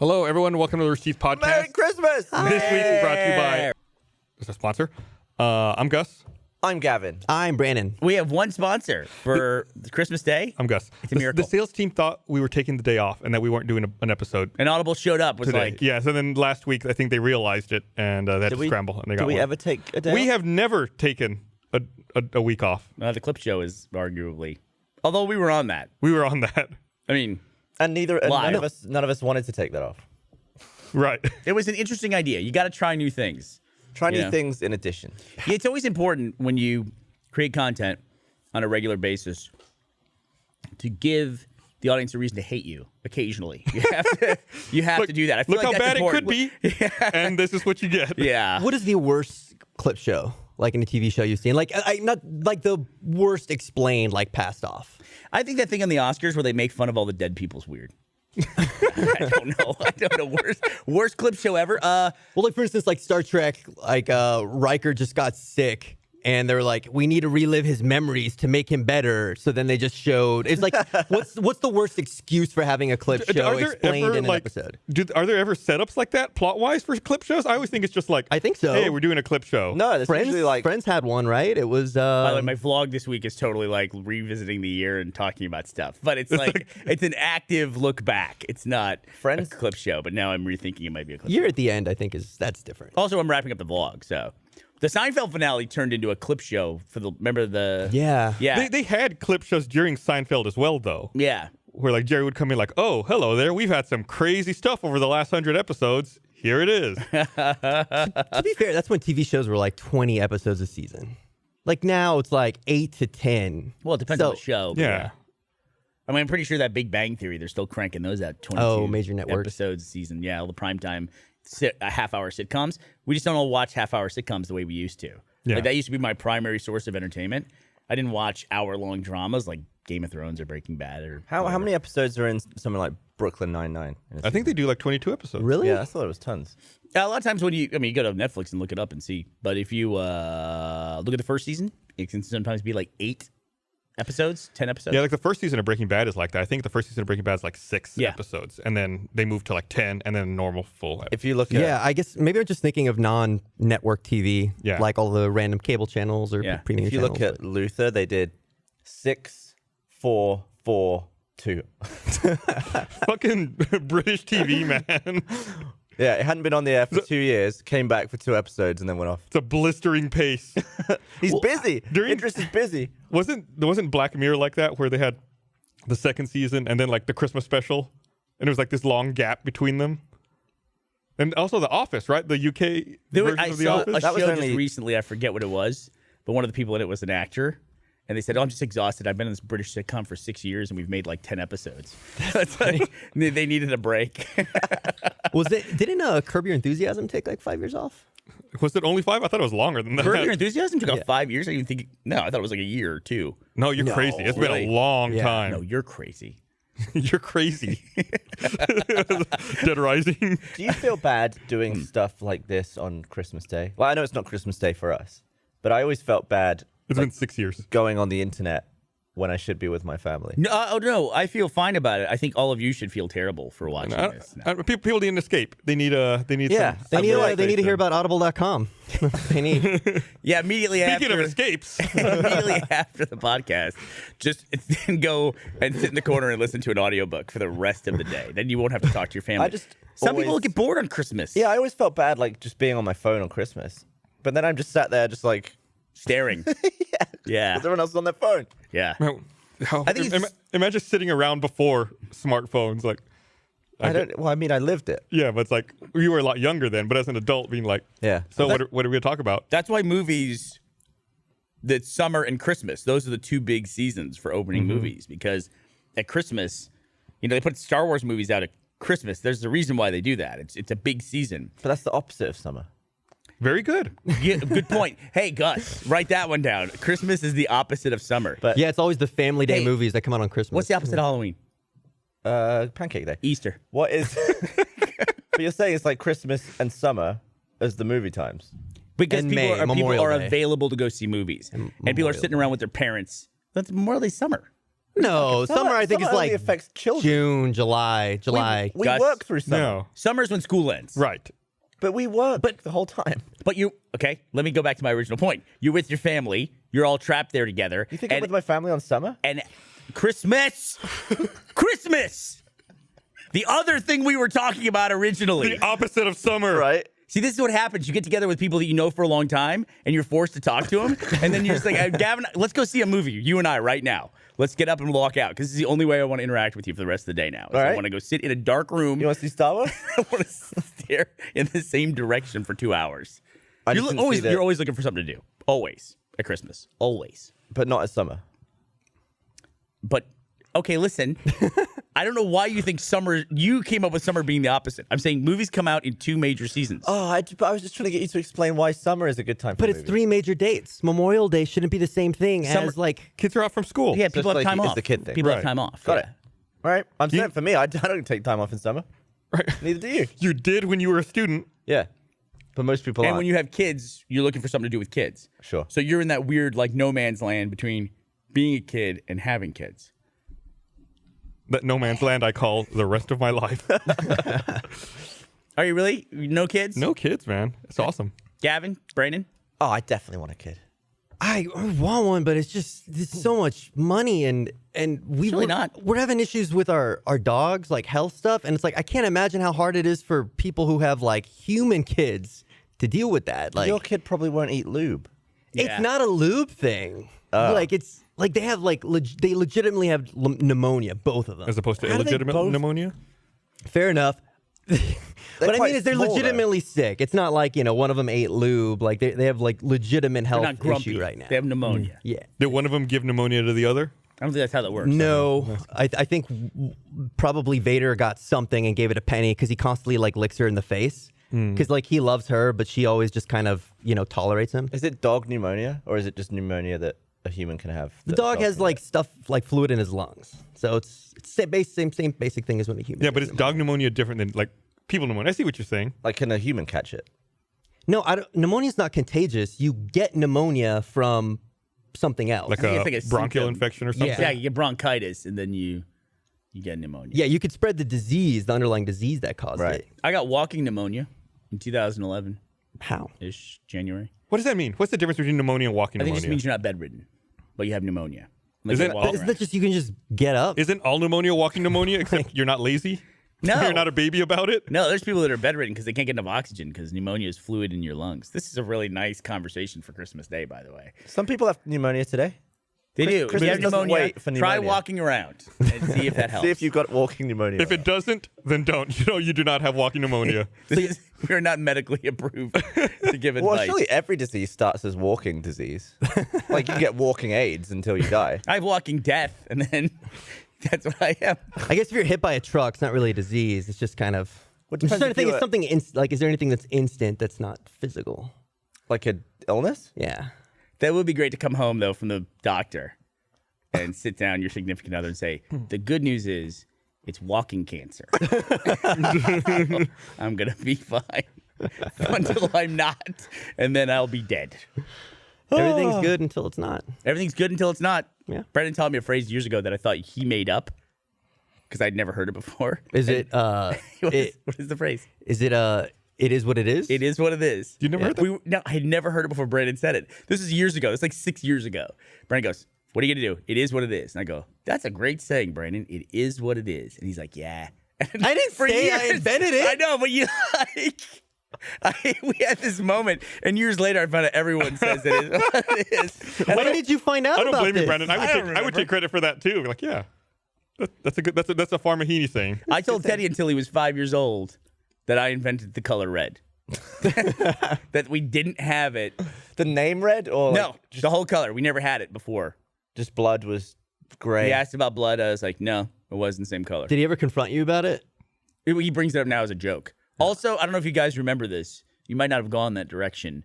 Hello, everyone. Welcome to the Rooster Teeth podcast. Merry Christmas! This week brought to you by is a sponsor. I'm Gus. I'm Gavin. I'm Brandon. We have one sponsor for Christmas Day. I'm Gus. It's a miracle. The sales team thought we were taking the day off and that we weren't doing an episode. And Audible showed up, was today. like... Yeah, so then last week, I think they realized it, and they had to scramble, and they got Did we one. ever take a day We off? have never taken a week off. The clip show is arguably... Although we were on that. We were on that. I mean... And none of us wanted to take that off. Right. It was an interesting idea. You got to try new things. Try new Yeah. things in addition. Yeah, it's always important when you create content on a regular basis to give the audience a reason to hate you occasionally. You have to do that. I feel Look like how that's bad important. it could be, and this is what you get. Yeah. What is the worst clip show, like in a TV show you've seen? Like, not like the worst explained, like passed off. I think that thing on the Oscars where they make fun of all the dead people's weird. I don't know. Worst clip show ever. Well, like for instance, like Star Trek, like Riker just got sick, and they're like, we need to relive his memories to make him better. So then they just showed. It's like, what's the worst excuse for having a clip show explained in an episode? Are there ever setups like that plot-wise for clip shows? I always think it's just like, I think so. Hey, we're doing a clip show. No, it's usually like... Friends had one, right? It was. By the way, my vlog this week is totally like revisiting the year and talking about stuff. But it's like it's an active look back. It's not Friends a clip show. But now I'm rethinking it might be a clip Year show. at the end, I think that's different. Also, I'm wrapping up the vlog. So the Seinfeld finale turned into a clip show for the. Remember the? Yeah. Yeah. They had clip shows during Seinfeld as well, though. Yeah. Where like Jerry would come in like, oh, hello there. We've had some crazy stuff over the last 100 episodes. Here it is. To be fair, that's when TV shows were like 20 episodes a season. Like now it's like 8 to 10. Well, it depends on the show. But Yeah. I mean, I'm pretty sure that Big Bang Theory, they're still cranking those out 22 major networks. episodes a season. Yeah, all the primetime half-hour sitcoms. We just don't all watch half-hour sitcoms the way we used to. Yeah. Like, that used to be my primary source of entertainment. I didn't watch hour-long dramas like Game of Thrones or Breaking Bad or How many episodes are in something like Brooklyn Nine-Nine? I think they do like 22 episodes. Really? Yeah, I thought it was tons. A lot of times when you go to Netflix and look it up and see. But if you look at the first season, it can sometimes be like 8 episodes, 10 episodes. Yeah, like the first season of Breaking Bad is like that. I think the first season of Breaking Bad is like 6 Yeah. episodes. And then they move to like 10 and then normal full. If you look at... Yeah, I guess maybe I'm just thinking of non-network TV, Yeah. like all the random cable channels or Yeah. premium If you channels. look at Luther, they did 6, 4, 4, 2. Fucking British TV, man. Yeah, it hadn't been on the air for 2 years, came back for 2 episodes, and then went off. It's a blistering pace. He's busy. during- Idris is busy. Wasn't Black Mirror like that where they had the second season and then like the Christmas special and there was like this long gap between them? And also The Office, right? The UK version I of The saw Office. a That was show only- just recently. I forget what it was, but one of the people in it was an actor. And they said, I'm just exhausted. I've been in this British sitcom for 6 years, and we've made like 10 episodes. It's like, they needed a break. Didn't Curb Your Enthusiasm take like 5 years off? Was it only 5? I thought it was longer than that. Curb Your Enthusiasm took about 5 years. I didn't think. No, I thought it was like a year or 2. No, you're crazy. It's been really? a long Yeah. time. No, you're crazy. You're crazy. Dead Rising. Do you feel bad doing stuff like this on Christmas Day? Well, I know it's not Christmas Day for us, but I always felt bad It's been 6 years. going on the internet when I should be with my family. No, I feel fine about it. I think all of you should feel terrible for watching this. No. People need an escape. They need Yeah. some They need to hear about audible.com. They need. Yeah, immediately Speaking after of escapes. immediately after the podcast, just then go and sit in the corner and listen to an audiobook for the rest of the day. Then you won't have to talk to your family. Some people always- get bored on Christmas. Yeah, I always felt bad like just being on my phone on Christmas. But then I'm just sat there just like, Staring. Yeah. everyone else is on their phone. Yeah. I think it's- imagine sitting around before smartphones. Like, I mean, I lived it. yeah, but it's like you were a lot younger then. But as an adult, being like, Yeah. So what are we gonna talk about? That's why movies, that summer and Christmas, those are the 2 big seasons for opening movies. Because at Christmas, they put Star Wars movies out at Christmas. There's a reason why they do that. It's a big season. But that's the opposite of summer. Very good. Yeah, good point. Hey, Gus, write that one down. Christmas is the opposite of summer. But Yeah, it's always the Family Day Hey, movies that come out on Christmas. What's the opposite of Halloween? Pancake Day. Easter. What is... But you're saying it's like Christmas and summer as the movie times. Because And people May, are Memorial Day. available to go see movies. And people are Memorial sitting around with their parents. That's Memorial Day summer. No, summer I think is only like affects children. June, July. We Gus, work through summer, No. Summer's when school ends. Right. but we work the whole time. But okay, let me go back to my original point. You're with your family. You're all trapped there together. You think I'm with my family on summer? And Christmas. Christmas. The other thing we were talking about originally. The opposite of summer. Right. See, this is what happens. You get together with people that you know for a long time, and you're forced to talk to them. And then you're just like, Gavin, let's go see a movie, you and I, right now. Let's get up and walk out, because this is the only way I want to interact with you for the rest of the day now. All right. I want to go sit in a dark room. You want to see Star Wars? I want to stare in the same direction for 2 hours. I You're just didn't see that. you're always looking for something to do. Always. At Christmas. Always. But not as summer. But, okay, listen. I don't know why you think summer... You came up with summer being the opposite. I'm saying movies come out in 2 major seasons. Oh, I was just trying to get you to explain why summer is a good time for But it's movies. 3 major dates. Memorial Day shouldn't be the same thing Summer- as like. Kids are out from school. Yeah, So people it's have like time it's off. the kid thing. People have Right. time off. Got yeah. it. All right. I'm saying for me, I don't take time off in summer. Right. Neither do you. You did when you were a student. Yeah. But most people And aren't. when you have kids, you're looking for something to do with kids. Sure. So you're in that weird, like, no man's land between being a kid and having kids. That no man's land I call the rest of my life. Are you really? No kids? No kids, man. It's awesome. Gavin? Brandon? Oh, I definitely want a kid. I want one, but it's so much money and really not. We're having issues with our dogs, like health stuff, and it's like I can't imagine how hard it is for people who have like human kids to deal with that. Like Your kid probably won't eat lube. Yeah. it's not a lube thing. Like it's like they have like they legitimately have pneumonia, both of them. As opposed to How do they illegitimate both- pneumonia. Fair enough. What I quite mean is they're small, though. legitimately sick. It's not like, one of them ate lube. Like they have like legitimate They're health not grumpy. issue right now. They have pneumonia. Yeah. Did one of them give pneumonia to the other? I don't think that's how that works. No, I think probably Vader got something and gave it a Penny because he constantly like licks her in the face. Because like he loves her, but she always just kind of tolerates him. Is it dog pneumonia or is it just pneumonia that a human can have? The dog has like stuff like fluid in his lungs, so it's same basic thing as when a human. Yeah, has but is pneumonia. dog pneumonia different than like people pneumonia? I see what you're saying. Like, can a human catch it? No, pneumonia is not contagious. You get pneumonia from something else. Like think a it's like a bronchial symptom. infection or something. Yeah. Yeah, you get bronchitis and then you get pneumonia. Yeah, you could spread the disease, the underlying disease that caused Right. it. I got walking pneumonia in 2011-ish, How? January. What does that mean? What's the difference between pneumonia and walking I think it pneumonia? just means you're not bedridden, but you have pneumonia. Like Is you it- walk Isn't around. that just you can just get up? Isn't all pneumonia walking pneumonia except you're not lazy? No. You're not a baby about it? No, there's people that are bedridden because they can't get enough oxygen because pneumonia is fluid in your lungs. This is a really nice conversation for Christmas Day, by the way. Some people have pneumonia today. They do. If Christmas you have doesn't pneumonia, wait for try pneumonia. walking around and see if that helps. See if you've got walking pneumonia. If it doesn't, then don't. You do not have walking pneumonia. We're not medically approved to give advice. Well, surely every disease starts as walking disease. Like you get walking AIDS until you die. I have walking death, and then that's what I am. I guess if you're hit by a truck, it's not really a disease. It's just kind of. Well, it I'm just depends trying to if think. you Is something like? Is there anything that's instant that's not physical? Like an illness? Yeah. That would be great to come home though from the doctor and sit down your significant other and say, "The good news is it's walking cancer. I'm gonna be fine until I'm not, and then I'll be dead." Everything's good until it's not. Everything's good until it's not. Yeah. Brendan taught me a phrase years ago that I thought he made up because I'd never heard it before. Is it? What is the phrase? Is it? It is what it is. It is what it is. You never heard that? No, I had never heard it before Brandon said it. This is years ago. It's like 6 years ago. Brandon goes, "What are you going to do? It is what it is." And I go, "That's a great saying, Brandon. It is what it is." And he's like, "Yeah." And I didn't say I invented it. I know, but you we had this moment, and years later, I found out everyone says it is what it is. And When did you find out I don't about blame you, this? Brandon. I don't I would remember. take credit for that too. Like, yeah, that's a good. That's a Farmahini saying. I told Teddy until he was 5 years old that I invented the color red. That we didn't have it. The name red or like No, the whole color. We never had it before. just blood was gray? He asked about blood. I was like, no, it wasn't the same color. Did he ever confront you about it? He brings it up now as a joke. Also, I don't know if you guys remember this. You might not have gone that direction,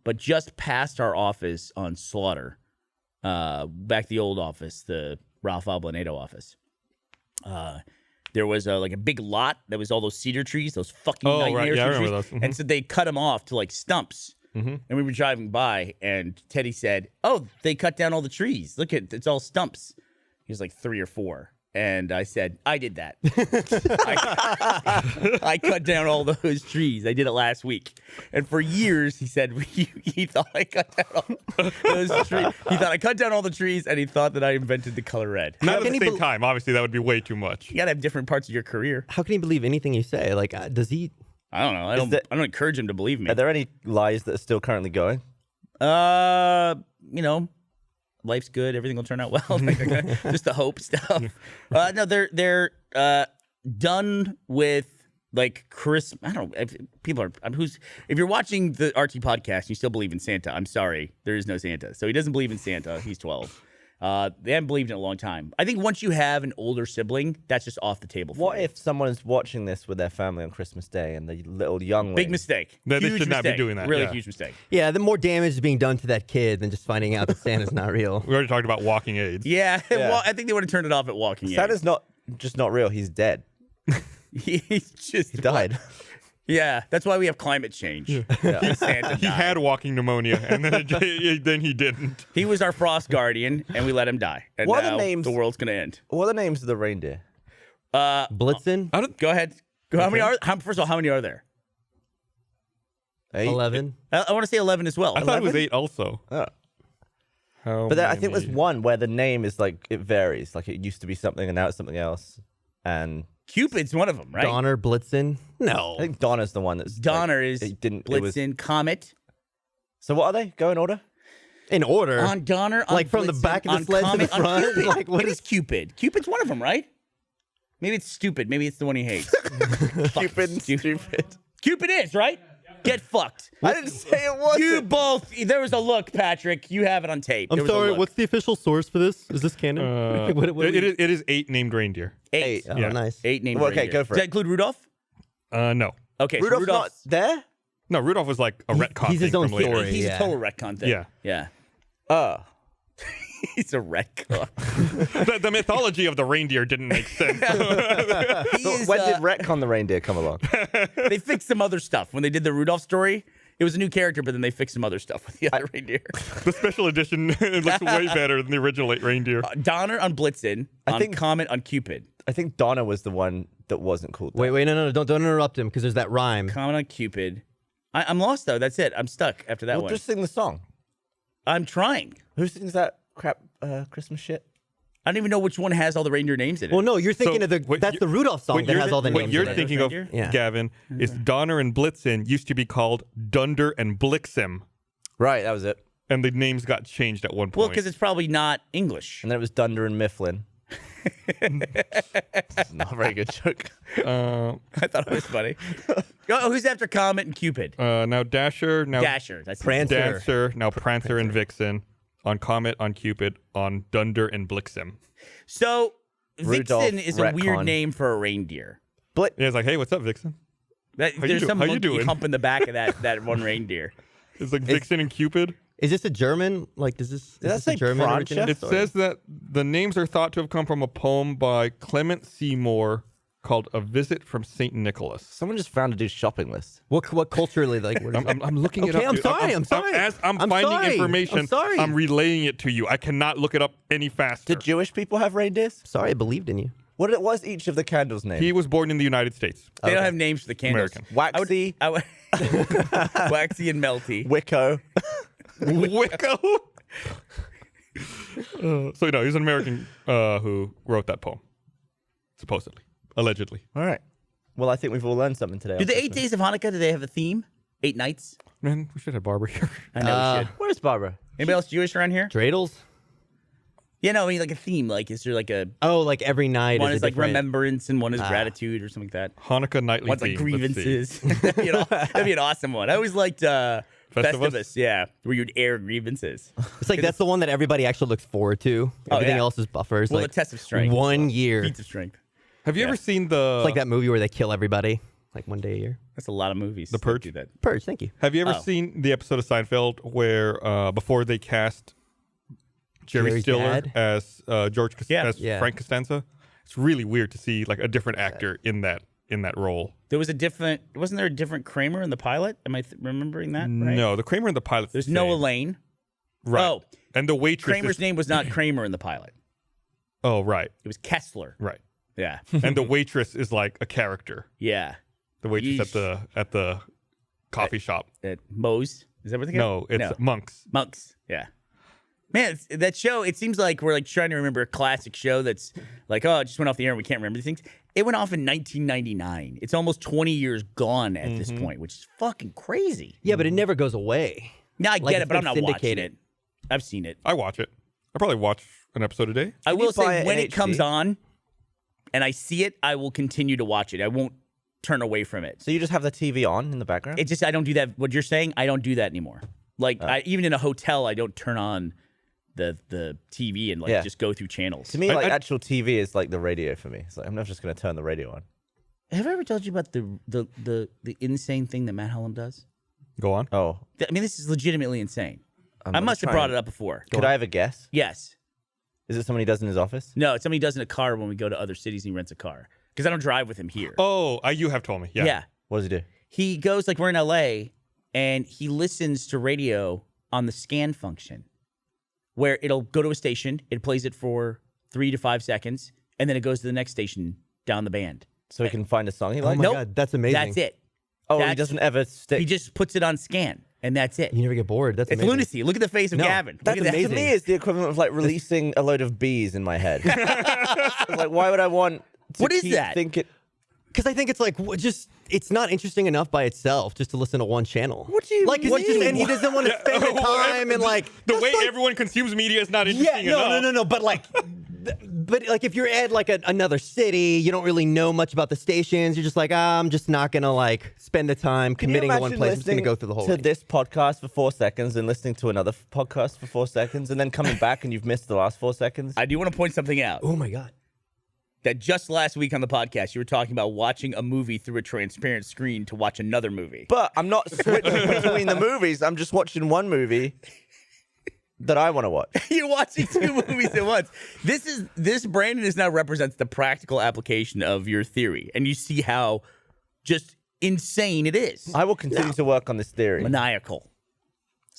but just past our office on Slaughter, back the old office, the Ralph Albonado office, there was like a big lot that was all those cedar trees, those fucking Oh, right. nightmare Yeah, I cedar remember trees. those. Mhm. And so they cut them off to like stumps. And we were driving by, and Teddy said, "Oh, they cut down all the trees. Look at it's all stumps." He was like 3 or 4. And I said, I did that. I cut down all those trees. I did it last week. And for years, he said he thought I cut down all those trees. He thought I cut down all the trees, and he thought that I invented the color red. Not at can the he same time. Obviously, that would be way too much. You got to have different parts of your career. How can he believe anything you say? Like, does he? I don't know. I don't encourage him to believe me. Are there any lies that are still currently going? You know, life's good. Everything will turn out well. Just the hope stuff. No, they're done with like Christmas. I don't know. People are if you're watching the RT podcast and you still believe in Santa, I'm sorry, there is no Santa. So he doesn't believe in Santa. He's 12. They haven't believed in a long time. I think once you have an older sibling, that's just off the table. What if someone is watching this with their family on Christmas Day and the little youngling? Big mistake. No, they Huge should not be mistake. doing that, Really yeah. huge mistake. Yeah, the more damage is being done to that kid than just finding out that Santa's not real. We already talked about walking aids. Yeah, Yeah. Well, I think they would have turned it off at walking. Santa's not real. He's dead. He's just He died. Yeah, that's why we have climate change. Santa He died. had walking pneumonia, and then then he didn't. He was our frost guardian, and we let him die. And What are the now names- the world's gonna end. What are the names of the reindeer? Blitzen, Go ahead. How many are? First of all, how many are there? 8? 11. I want to say 11 as well. I thought it was 11? 8 also. Oh. How But I think there's many? one where the name is like it varies. Like it used to be something and now it's something else. And Cupid's one of them, right? Donner, Blitzen. No. I think Donna's the one that's Donner like, is it didn't. Blitzen, It was, Comet. so what are they? Go in order. In order. On Donner, on Like from the Blitzen, back of the on sled to Comet, the on front? Cupid. Like, what It is- is Cupid. Cupid's one of them, right? Maybe it's stupid. Maybe it's the one he hates. Stupid. Cupid is, right? Get fucked. I didn't say it was. You both. There was a look, Patrick. You have it on tape. There I'm was a sorry, look. what's the official source for this? Is this canon? What It is 8 named reindeer. 8? Oh, Yeah. nice. 8 named Well, okay, reindeer. go for Does that it. include Rudolph? No. Okay, so Rudolph's not Rudolph's there. No, Rudolph was like a retcon he's his thing own from later. story. He's Yeah. a total retcon thing. Yeah. Yeah. Oh, He's a retcon. The mythology of the reindeer didn't make sense. He is, when did Retcon the reindeer come along? they fixed some other stuff. When they did the Rudolph story, it was a new character, but then they fixed some other stuff with the other reindeer. The special edition looks way better than the original 8 reindeer. Donner on Blitzen, on think- Comet on Cupid. I think Donna was the one that wasn't called. That. Wait, no, don't interrupt him because there's that rhyme. Comet on Cupid. I'm lost, though. That's it. I'm stuck after that Well, one. just sing the song. I'm trying. Who sings that crap Christmas shit? I don't even know which one has all the reindeer names in it. Well, no, you're thinking of the what that's you- the Rudolph song What that you're, has all the what names. you're in it. thinking of, Reindeer? Yeah. Gavin, is Donner and Blitzen used to be called Dunder and Blixen, Right, that was it. and the names got changed at one Well, point. because it's probably not English. And then it was Dunder and Mifflin. It's not a very good joke. I thought it was funny. Oh, who's after Comet and Cupid? Now Dasher, now Dasher. That's Prancer. Dancer, now Prancer and Vixen, on Comet, on Cupid, on Dunder and Blixen. So Rudolph Vixen is a weird retcon. name for a reindeer. But Yeah, it's like, hey, what's up, Vixen? That, you there's do- some how you monkey doing? humping the back of that one reindeer. It's like Vixen and Cupid. Is this a German? Like, does this? that Is this a say German Prancer? original It story? says that the names are thought to have come from a poem by Clement Seymour called "A Visit from Saint Nicholas." someone just found a dude's shopping list. What culturally like? What is it? I'm looking it up. Okay, I'm dude. sorry, I'm sorry. As I'm I'm finding sorry, information, I'm sorry. I'm relaying it to you. I cannot look it up any faster. Did Jewish people have reindeers? Sorry, I believed in you. What was each of the candles' name? He was born in the United States. They don't have names for the candles. American. Waxy, I would, Waxy and Melty. Wicco. Wicco. So he's an American who wrote that poem, supposedly, allegedly. All right. Well, I think we've all learned something today. Do on the 8 Christmas. days of Hanukkah, do they have a theme? 8 nights? Man, we should have Barbara here. I know we should. Where's Barbara? Anybody else Jewish around here? Dreidels? Yeah, no, I mean like a theme. Like, is there like a Oh, like every night one is is a like different... remembrance and one is gratitude or something like that? Hanukkah nightly One's like theme. Let's see. grievances. That'd be an awesome one. I always liked Festivus? Festivus, yeah, where you'd air grievances. It's like that's the one that everybody actually looks forward to. Everything yeah. else is buffers. Well, like the test of strength. 1 year. Feats of strength. Have you Yeah. ever seen the? It's like that movie where they kill everybody, like one day a year. That's a lot of movies. The that Purge? do that. Purge, thank you. Have you ever Oh. seen the episode of Seinfeld where before they cast Jerry Jerry's Stiller dad? as as Yeah. Frank Costanza? It's really weird to see like a different actor in that role. There was wasn't there a different Kramer in the pilot? Am I remembering that right? No, the Kramer in the pilot. There's no Elaine. Right. Oh. And the waitress. Kramer's is, name was not Kramer in the pilot. Oh, right. It was Kessler. Right. Yeah. And the waitress is like a character. Yeah. The waitress Yeesh. at the coffee shop. At Moe's. Is that what they No, it's Monks. Monks. Yeah. Man, that show, it seems like we're like trying to remember a classic show that's like, oh, it just went off the air and we can't remember things. It went off in 1999. It's almost 20 years gone at this point, which is fucking crazy. Yeah, but it never goes away. Now I Like, get it, it's but I'm been not watching syndicated. it. I've seen it. I watch it. I probably watch an episode a day. I Can will you buy say it when in it comes HD? on and I see it, I will continue to watch it. I won't turn away from it. So you just have the TV on in the background? It just, I don't do that. What you're saying, I don't do that anymore. Like, even in a hotel, I don't turn on the TV and like just go through channels. To me, I- like I- actual TV is like the radio for me. It's like I'm not just going to turn the radio on. Have I ever told you about the insane thing that Matt Hullum does? Go on. Oh, I mean, this is legitimately insane. I I'm must have trying- brought it up before. Could I have a guess? Yes. Is it something he does in his office? No, it's something he does in a car when we go to other cities and he rents a car. Because I don't drive with him here. Oh, you have told me. Yeah. Yeah. What does he do? He goes, like, we're in LA, and he listens to radio on the scan function, where it'll go to a station, it plays it for 3 to 5 seconds, and then it goes to the next station down the band. So he can find a song he Oh likes? my Nope. god, that's amazing. That's it. Oh, he That's- doesn't ever stick. He just puts it on scan, and that's it. You never get bored. That's It's amazing. lunacy. Look at the face of No, Gavin. that's Look at amazing. To me, it's the equivalent of like releasing a load of bees in my head. It's like, why would I want to What is keep that? thinking? Because I think it's like it's not interesting enough by itself just to listen to one channel. What do you like? 'cause mean? he and he doesn't want to spend the time and like the that's way like- everyone consumes media is not Yeah, interesting enough. no. But like, but like if you're at like another city, you don't really know much about the stations. You're just like, I'm just not gonna like spend the time Can you committing to one imagine place. I'm just gonna listening go through the whole. to range. this podcast for 4 seconds and listening to another podcast for 4 seconds and then coming back and you've missed the last 4 seconds? I do want to point something out. Oh my god. That just last week on the podcast, you were talking about watching a movie through a transparent screen to watch another movie. But I'm not switching between the movies. I'm just watching one movie that I want to watch. You're watching 2 movies at once. This Brandon now represents the practical application of your theory, and you see how just insane it is. I will continue to work on this theory. Maniacal,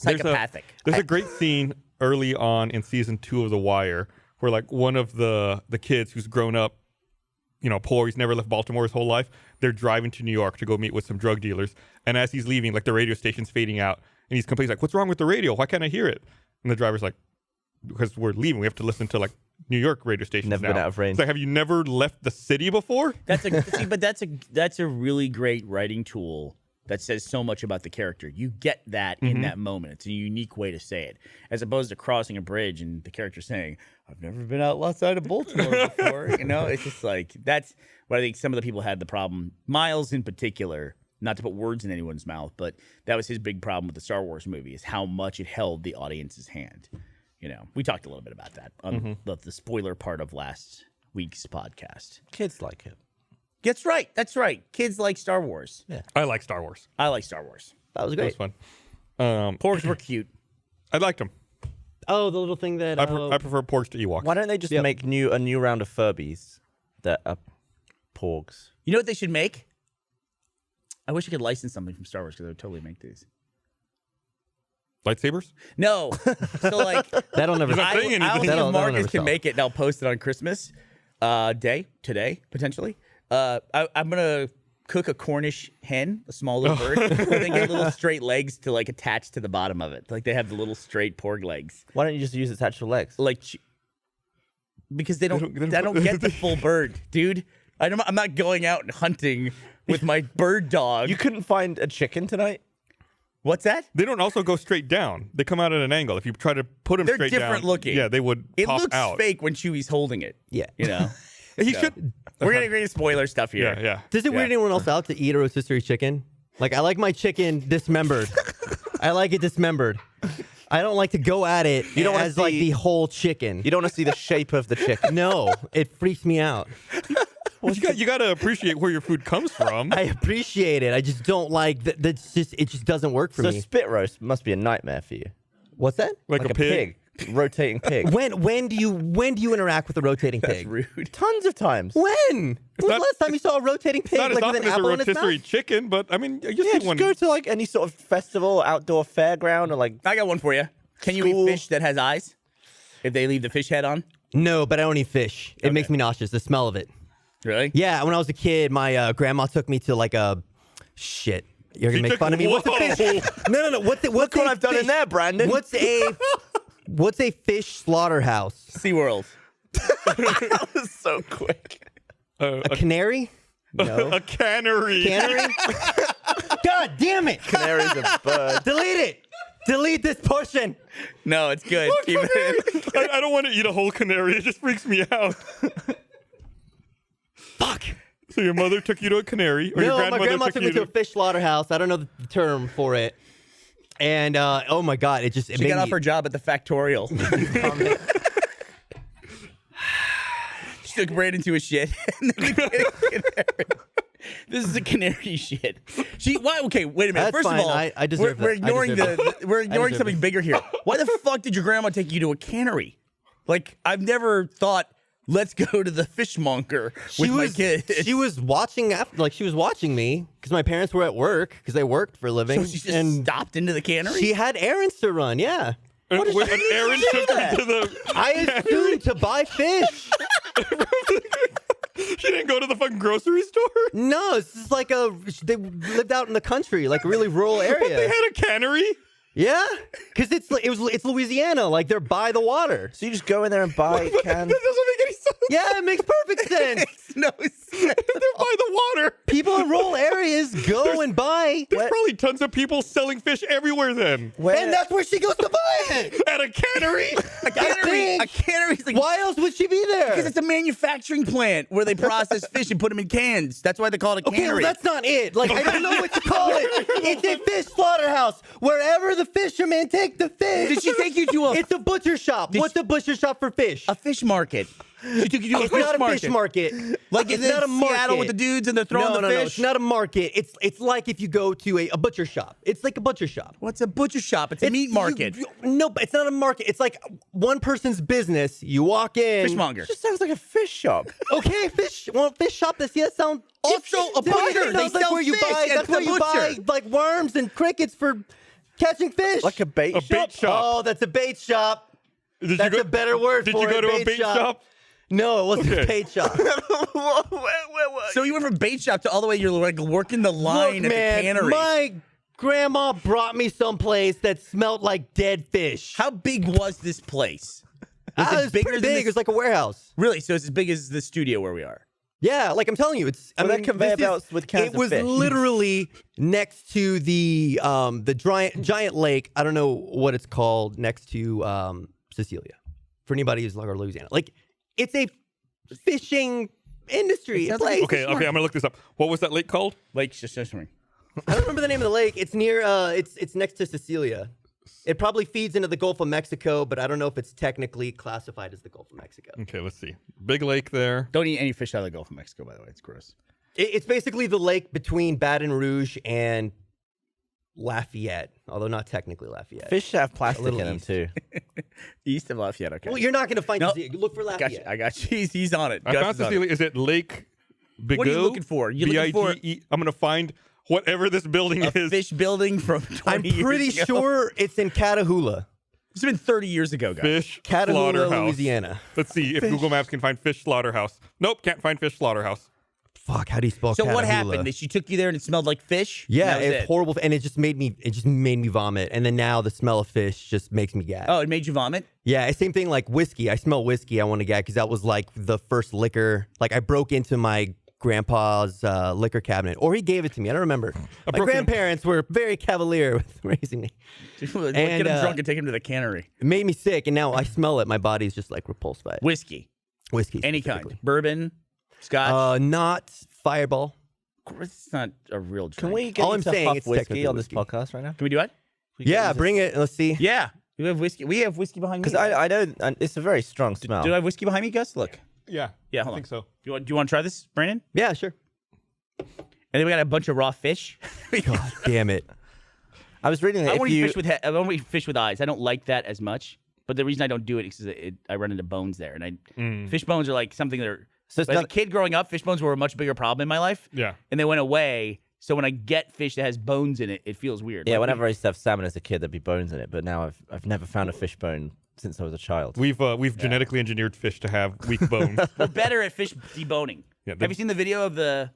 There's psychopathic. There's a great scene early on in season 2 of The Wire where like one of the kids who's grown up, poor, he's never left Baltimore his whole life. They're driving to New York to go meet with some drug dealers. And as he's leaving, like the radio station's fading out and he's complaining like, what's wrong with the radio? Why can't I hear it? And the driver's like, because we're leaving, we have to listen to like New York radio stations Never now. been out of range. It's like, have you never left the city before? That's a really great writing tool that says so much about the character. You get that in that moment. It's a unique way to say it, as opposed to crossing a bridge and the character saying, "I've never been outside of Baltimore before." It's just like that's what I think. Some of the people had the problem. Miles, in particular, not to put words in anyone's mouth, but that was his big problem with the Star Wars movie: is how much it held the audience's hand. We talked a little bit about that on the spoiler part of last week's podcast. Kids like it. That's right. That's right. Kids like Star Wars. I like Star Wars. I like Star Wars. That was It was great. fun. Porgs were cute. I liked them. Oh, the little thing that. I prefer Porgs to Ewoks. Why don't they just make a new round of Furbies that are Porgs? You know what they should make? I wish I could license something from Star Wars because I would totally make these. Lightsabers? No. So like That'll never. He's not saying anything. I will see That'll if never Marcus can sell. make it and I'll post it on Christmas day, today, potentially. I'm gonna cook a Cornish hen, a small little bird, and then get little straight legs to like attach to the bottom of it. Like they have the little straight porg legs. Why don't you just use its actual legs? Like because they don't don't- I don't get the full bird, dude. I'm not going out and hunting with my bird dog. You couldn't find a chicken tonight? What's that? They don't also go straight down. They come out at an angle. If you try to put them They're straight different down, looking. yeah, they would It pop looks out. fake when Chewie's holding it. Yeah. You know? He So, should. We're going to get into spoiler stuff here. Yeah, yeah. Does it weird anyone else out to eat a rotisserie chicken? Like, I like my chicken dismembered. I like it dismembered. I don't like to go at it You don't wanna as like see- the whole chicken. You don't want to see the shape of the chicken. No, it freaks me out. You got to appreciate where your food comes from. I appreciate it. I just don't like that. It just doesn't work for So me. spit roast must be a nightmare for you. What's that? like a pig. Rotating pig. When do you interact with a rotating pig? Rude. Tons of times. When? When was not- the last time you saw a rotating pig Not as like with often an as a apple in its rotisserie mouth? chicken, but I mean, you Yeah, see just one. go to like any sort of festival, outdoor fairground, or like I got one for you. Can you School. eat fish that has eyes? If they leave the fish head on? No, but I don't eat fish. It makes me nauseous. The smell of it. Really? Yeah, when I was a kid, my grandma took me to like a shit. You're gonna make fun of me. What's a fish? No. What's Look what I've done in there, Brandon. What's a fish slaughterhouse? SeaWorld. That was so quick. A canary? No. A cannery. Cannery? God damn it! Canary's a bird. Delete it. Delete this portion. No, it's good. Keep it in. I don't want to eat a whole canary. It just freaks me out. Fuck. So your mother took you to a canary, or your No, my grandmother grandma took me to a to fish slaughterhouse. I don't know the term for it. And oh my god, it She made got me, off her job at the factorial. She took Brandon to a shit. This is a canary shit. Why? Okay, wait a minute. That's First fine. of all, I deserve we're that. I ignoring deserve we're ignoring deserve something it. bigger here. Why the fuck did your grandma take you to a cannery? Like, I've never thought, let's go to the fishmonger with my kids. She was watching she was watching me because my parents were at work because they worked for a living. So she just and stopped into the cannery. she had errands to run. Yeah, When Aaron took her to the, I assumed to buy fish. she didn't go to the fucking grocery store. No, it's just like they lived out in the country, like a really rural They area. had a cannery. Yeah, because it's Louisiana, like they're by the water. So you just go in there and buy canned. That doesn't make any sense. Yeah, it makes perfect sense. no sense. They're by the water. People in rural areas go and buy, There's probably tons of people selling fish everywhere then. and that's where she goes to buy it. At a cannery. A cannery. think- A cannery is like Why else would she be there? because it's a manufacturing plant where they process fish and put them in cans. That's why they call it a Okay, cannery. well, that's not it. Like, I don't know what to call it. It's a fish slaughterhouse. Wherever the fishermen take the fish. Did she take you to It's a butcher shop. What's a butcher shop for fish? a fish market? She took you to a It's fish not a market. fish market. Like it's in not a market. Seattle with the dudes and they're throwing no, the no, no. fish. It's not a market. It's like if you go to a butcher shop. It's like a butcher shop. What's a butcher shop? It's a meat market. No, but it's not a market. It's like one person's business. You walk in. Fishmonger. It just sounds like a fish shop. Okay, fish. Well, fish shop. Does that sound? Also a butcher. They That's like sell where you fish buy. at That's where the you buy butcher. like worms and crickets for catching fish. Like a bait A shop. bait shop. Oh, that's a bait shop. Did That's you go, a better word Did for you go it, to a bait shop? No, it wasn't a Okay. bait shop. So you went from bait shop to all the way you're like working the line Look, at man, the cannery. my grandma brought me someplace that smelled like dead fish. How big was this place? Was It was pretty big. It was like a warehouse. Really? So it's as big as the studio where we are. Yeah, like I'm telling you, it's. Were there conveyor this is- belts with cans It of was fish? literally next to the giant lake. I don't know what it's called. Next to Cecilia, for anybody who's like Louisiana, like it's a fishing industry. sounds place. like- Okay, I'm gonna look this up. What was that lake called? Like Shoshone. I don't remember the name of the lake. It's near. It's next to Cecilia. It probably feeds into the Gulf of Mexico, but I don't know if it's technically classified as the Gulf of Mexico. Okay, let's see. Big lake there. Don't eat any fish out of the Gulf of Mexico, by the way. It's gross. It's basically the lake between Baton Rouge and Lafayette, although not technically Lafayette. Fish have plastic in little them east. too. East of Lafayette, okay. Well, you're not going to find No. Cecilia. Look for got Lafayette. you. I got you. He's on it. I Gus found is on it. Cecilia. Is it Lake Bigot? What are you looking for? You're looking for B-I-G-E. I'm gonna find whatever this building a is. fish building from 20 I'm years pretty ago. sure it's in Catahoula, It's been 30 years ago, guys. Fish Catahoula, slaughterhouse. Louisiana. Let's see if Google Maps can find fish slaughterhouse. Nope, can't find fish slaughterhouse. Fuck, how do you spell So what Catahoula? happened? That she took you there and it smelled like fish? Yeah, That was it's it. horrible, and it just made me vomit. And then now the smell of fish just makes me gag. Oh, it made you vomit? Yeah, same thing like whiskey. I smell whiskey. I want to gag because that was like the first liquor. Like I broke into my grandpa's liquor cabinet, or he gave it to me. I don't remember. My broke in- grandparents were very cavalier with raising me. Get And, him drunk and take him to the cannery. It made me sick, and now I smell it. My body's just like repulsed by it. Whiskey. Whiskey, Any kind. specifically. Bourbon, scotch. Not Fireball. It's not a real drink. Can we get All I'm into saying, huff it's whiskey technically on this whiskey. podcast right now? Can we do it? Yeah, bring it. Let's see. Yeah. We have whiskey. We have whiskey behind me. Because I know it's a very strong smell. Do I have whiskey behind me, Gus? Look. Yeah, Yeah, I hold on. think so. Do you want to try this, Brandon? Yeah, sure. And then we got a bunch of raw fish. God damn it. I was reading that I if want to eat you fish with I want to eat fish with eyes. I don't like that as much. But the reason I don't do it is because I run into bones there, and fish bones are like something that are. So it's as a not- kid growing up, fish bones were a much bigger problem in my life. Yeah. And they went away. So when I get fish that has bones in it, it feels weird. yeah, Like, whenever I used to have salmon as a kid, there'd be bones in it. But now I've never found a fish bone since I was a child. We've genetically engineered fish to have weak bones. We're better at fish deboning. Yeah, Have you seen the video of the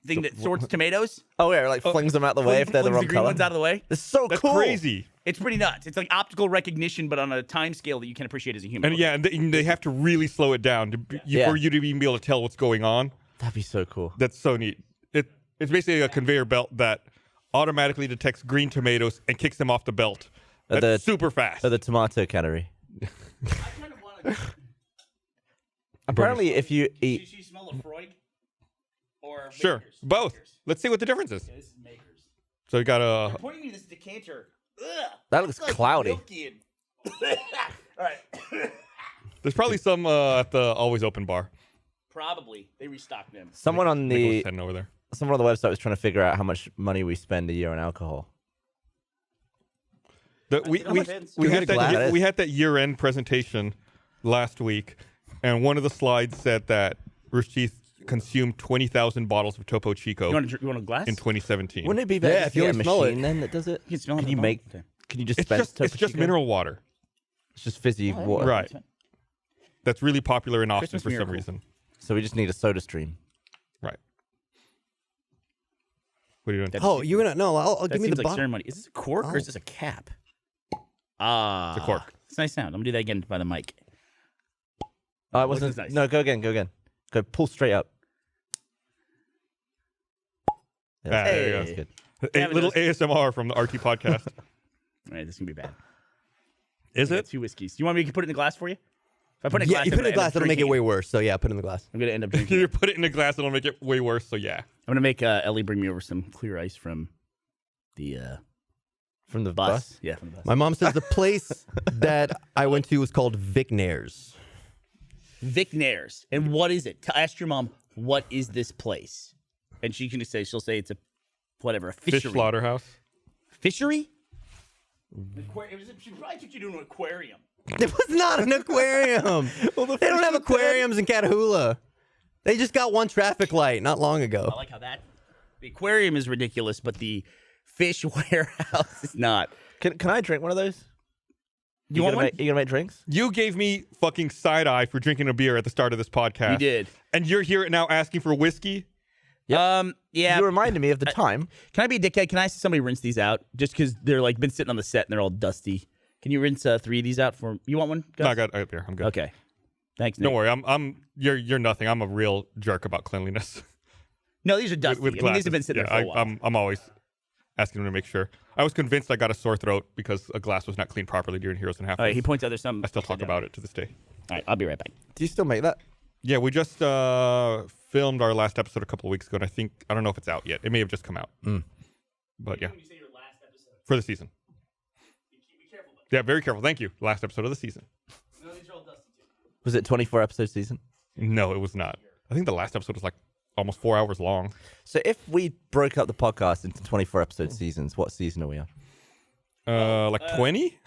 thing that sorts tomatoes? Oh, yeah, like flings them out the way if they're the Flings wrong the green color. ones out of the way. It's so That's cool. crazy. It's pretty nuts. It's like optical recognition, but on a time scale that you can appreciate as a human. And yeah, and they have to really slow it down for you to even be able to tell what's going on. That'd be so cool. That's so neat. It's basically a conveyor belt that automatically detects green tomatoes and kicks them off the belt. That's super fast. The tomato cannery. I kind of want to. Apparently, if you eat... Should you smell a Freud? Or Sure, Makers? both. Makers. Let's see what the difference is. Yeah, this is Makers. So you got They're a pointing me to this decanter. Ugh, That looks like cloudy. milky and- All right. there's probably some at the Always Open bar. Probably. They restocked them. Someone on Nicholas heading over there. someone on the website was trying to figure out how much money we spend a year on alcohol. We had that year-end presentation last week, and one of the slides said that Rooster Teeth consumed 20,000 bottles of Topo-Chico You want a glass? in 2017. Wouldn't it be better Yeah, if if you you get a only smell machine it. then that does it? You can smell it Can on you the make? phone. Can you just It's dispense just Topo-Chico? mineral water. It's just fizzy water. Right. That's really popular in Austin Christmas for some miracle. reason. So we just need a soda stream. Right. What are you doing? That Oh, seems- you're gonna no? I'll That give me seems the like bottle. ceremony. Is this a cork or is this a cap? Ah, It's a cork. It's a nice sound. I'm gonna do that again by the mic. I This wasn't. is nice. No, go again. Go again. Go pull straight up. Yeah, There you that's go. good. A Gavin little knows. ASMR from the RT podcast. All right, this is gonna be bad. Is I got it? 2 whiskeys. You want me to put it in the glass for you? If I put it in a Yeah, glass, you put it in a I'm glass, gonna it'll make it end up way worse. So yeah, put it in the glass. I'm gonna end up drinking. You put it in a glass, it'll make it way worse. So yeah. I'm gonna make Ellie bring me over some clear ice from the From the bus. bus. Yeah, from the bus. My mom says the place that I went to was called Vic Nair's. Vic Nair's. And what is it? Ask your mom, what is this place? And she'll say it's a whatever, a fishery. Fish slaughterhouse. Fishery? She probably took you to an aquarium. It was not an aquarium. They don't have aquariums in Catahoula. They just got one traffic light not long ago. I like how the aquarium is ridiculous, but the fish warehouse is not. Can I drink one of those? You want one? You gonna make drinks? You gave me fucking side eye for drinking a beer at the start of this podcast. You did. And you're here now asking for whiskey? Yeah. You reminded me of the time. Can I be a dickhead? Can I ask somebody rinse these out? Just because they're like been sitting on the set and they're all dusty. Can you rinse 3 of these out for? You want one? Gus? No, I got a beer. I'm good. Okay. Thanks, Nick. Don't worry. You're nothing. I'm a real jerk about cleanliness. No, these are dusty. With I mean, these have been glasses. sitting there for a while. I'm always asking him to make sure. I was convinced I got a sore throat because a glass was not cleaned properly during Heroes and Half. All right, he points out there's some. I still talk about it to this day. All right, I'll be right back. Do you still make that? Yeah, we just filmed our last episode a couple of weeks ago, and I don't know if it's out yet. It may have just come out. But yeah, When you say your last episode, for the season. be careful. Though. Yeah, very careful. Thank you. Last episode of the season. No, these are all dusty too. Was it 24 episode season? No, it was not. I think the last episode was like almost 4 hours long. So if we broke up the podcast into 24 episode seasons, what season are we on? Like 20?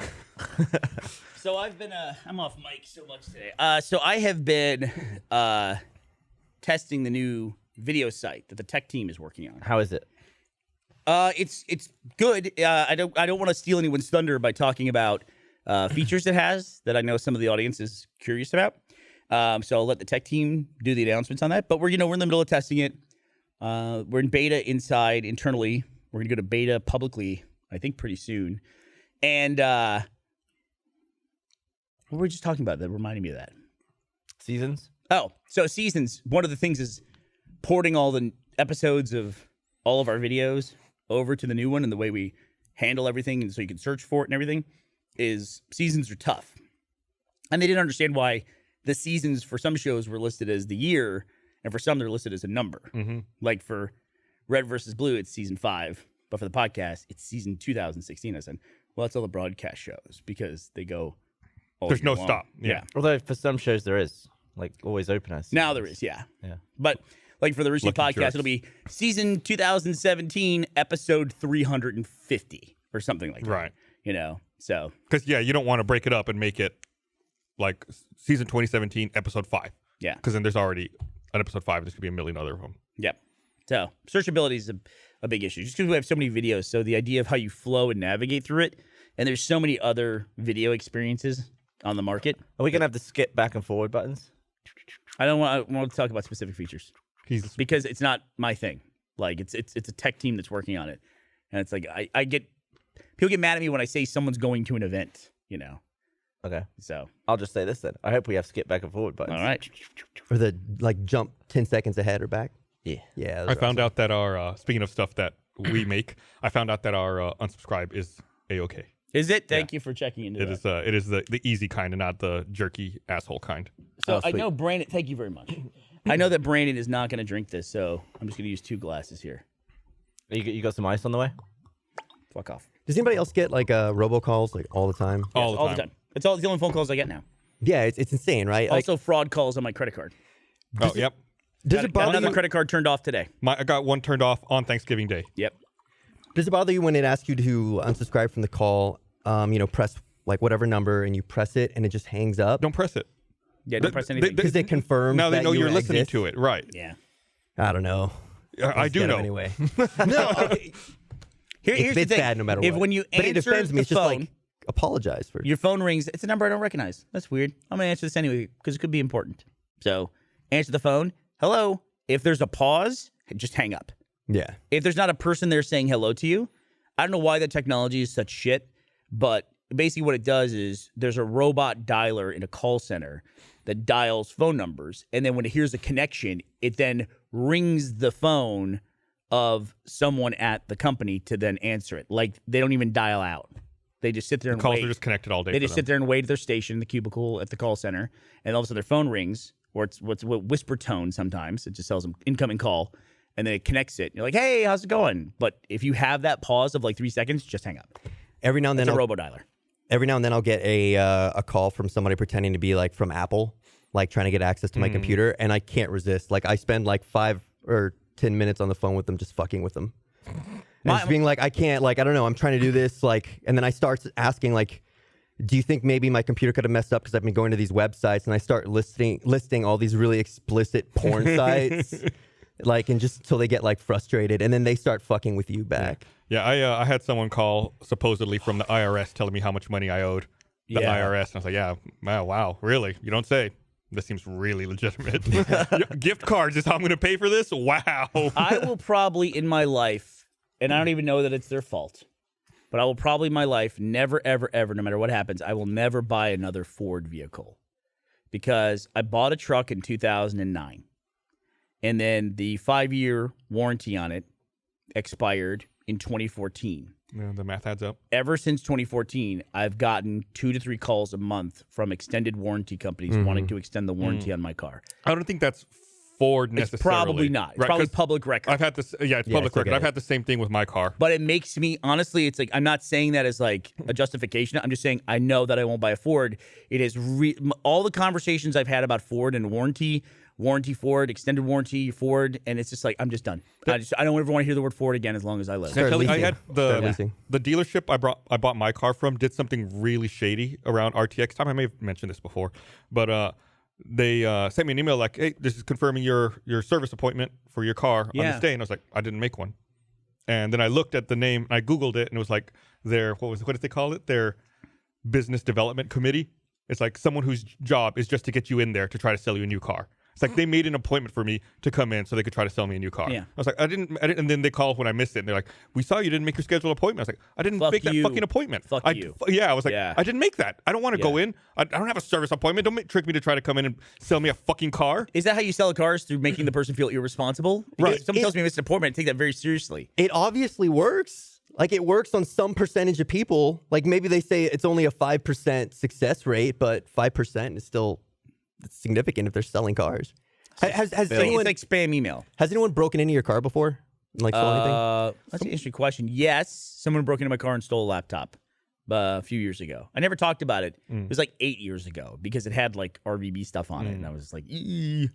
So I've been I'm off mic so much today. So I have been testing the new video site that the tech team is working on. How is it? It's good. I don't want to steal anyone's thunder by talking about features it has that I know some of the audience is curious about. So I'll let the tech team do the announcements on that. But we're in the middle of testing it. We're in beta inside internally. We're gonna go to beta publicly, I think, pretty soon. And what were we just talking about that reminded me of that? Seasons? Oh, so seasons. One of the things is porting all the episodes of all of our videos over to the new one, and the way we handle everything, and so you can search for it and everything, is seasons are tough. And they didn't understand why the seasons for some shows were listed as the year, and for some they're listed as a number. Mm-hmm. Like for Red versus Blue, it's season 5, but for the podcast, it's season 2016. I said, well, that's all the broadcast shows because they go. All There's year no long. stop. Yeah. Although for some shows there is, like Always Open as. Now there is, yeah. Yeah. But like for the Rooster Teeth Lucky podcast, jerks. it'll be season 2017, episode 350 or something like that. Right. So Because, yeah, you don't want to break it up and make it like season 2017, episode 5. yeah, Because then there's already an episode 5. There's going to be a million other of them. yep. So searchability is a big issue just because we have so many videos. So the idea of how you flow and navigate through it And there's so many other video experiences on the market. Are we gonna have the skip back and forward buttons? I don't want to talk about specific features He's because it's not my thing. Like it's a tech team that's working on it, and it's like I get people get mad at me when I say someone's going to an event. You know, Okay, so I'll just say this then. I hope we have skip back and forward buttons. all right. Or the like jump 10 seconds ahead or back. Yeah. Yeah. I found out that our speaking of stuff that we make, I found out that our unsubscribe is a-okay. Is it? Thank you for checking into that. It is the easy kind and not the jerky asshole kind. So Oh, I sweet. know Brandon. Thank you very much. I know that Brandon is not going to drink this, so I'm just going to use 2 glasses here. You got some ice on the way? Fuck off. Does anybody else get like robocalls like all the time? All the time. It's all the only phone calls I get now. Yeah, it's insane, right? Like, Also, fraud calls on my credit card. Oh, yep. does it Got bother another you? credit card turned off today. I got one turned off on Thanksgiving Day. Yep. Does it bother you when it asks you to unsubscribe from the call? Press like whatever number and you press it and it just hangs up Don't press it. Yeah, don't press anything. because it confirms. Now they that know you you're listening exist? to it, right? Yeah. I don't know. I Just do get 'em know. anyway. No, okay. Here's the it's thing. bad no matter If what. when you but it answer offends me. the It's just phone, like apologize for. your phone rings. It's a number I don't recognize. That's weird. I'm gonna answer this anyway because it could be important. So answer the phone. Hello. If there's a pause, just hang up. Yeah. If there's not a person there saying hello to you, I don't know why the technology is such shit, but basically what it does is there's a robot dialer in a call center that dials phone numbers, and then when it hears a connection, it then rings the phone of someone at the company to then answer it. Like they don't even dial out. They just sit there and Calls wait. are just connected all day. They for just them. sit there and wait at their station in the cubicle at the call center, and all of a sudden their phone rings, or it's what whisper tone sometimes. It just tells them incoming call, and then it connects it. You're like, hey, how's it going? But if you have that pause of like 3 seconds, just hang up. Every now and then, It's a I'll, robo-dialer. every now and then I'll get a call from somebody pretending to be like from Apple, like trying to get access to my computer, and I can't resist. Like I spend like 5 or 10 minutes on the phone with them, just fucking with them. And just being like, I can't, like, I don't know, I'm trying to do this, like, and then I start asking, like, do you think maybe my computer could have messed up because I've been going to these websites, and I start listing all these really explicit porn sites, like, and just until they get like frustrated, and then they start fucking with you back. Yeah, I had someone call supposedly from the IRS telling me how much money I owed the Yeah. IRS, and I was like, yeah, wow, really? You don't say. This seems really legitimate. Gift cards is how I'm going to pay for this? Wow. I will probably in my life, and I don't even know that it's their fault, but I will probably in my life never, ever, ever, no matter what happens, I will never buy another Ford vehicle because I bought a truck in 2009, and then the 5-year warranty on it expired in 2014. Yeah, the math adds up. Ever since 2014, I've gotten 2 to 3 calls a month from extended warranty companies wanting to extend the warranty on my car. I don't think that's Ford It's necessarily. probably not. It's Right, probably 'cause public record. I've had this. Yeah, it's Yeah, I public still record. get I've it. had the same thing with my car. But it makes me, honestly, it's like, I'm not saying that as like a justification. I'm just saying I know that I won't buy a Ford. It is all the conversations I've had about Ford and warranty Ford, extended warranty Ford, and it's just like, I'm just done. I don't ever want to hear the word Ford again as long as I live. Start Kelly, I leasing. had Start leasing. the dealership I bought my car from did something really shady around RTX time. I may have mentioned this before, but they sent me an email like, "Hey, this is confirming your service appointment for your car on Yeah. this day," and I was like, "I didn't make one." And then I looked at the name, I Googled it, and it was like what did they call it? Their business development committee. It's like someone whose job is just to get you in there to try to sell you a new car. It's like they made an appointment for me to come in so they could try to sell me a new car. Yeah. I was like, I didn't, and then they called when I missed it. And they're like, we saw you didn't make your scheduled appointment. I was like, I didn't Fuck make you. that fucking appointment. Fuck you. Yeah, I was like, Yeah. I didn't make that. I don't want to go Yeah. in. I don't have a service appointment. Don't trick me to try to come in and sell me a fucking car. Is that how you sell cars, through making the person feel irresponsible? Because Right. if someone tells me I missed an appointment, I take that very seriously. It obviously works. Like it works on some percentage of people. Like maybe they say it's only a 5% success rate, but 5% is still significant if they're selling cars. Has It's anyone like spam email. has anyone broken into your car before? Like stole anything? That's an interesting question. Yes, someone broke into my car and stole a laptop a few years ago. I never talked about it. It was like 8 years ago because it had like RVB stuff on it, and I was like, "Ee."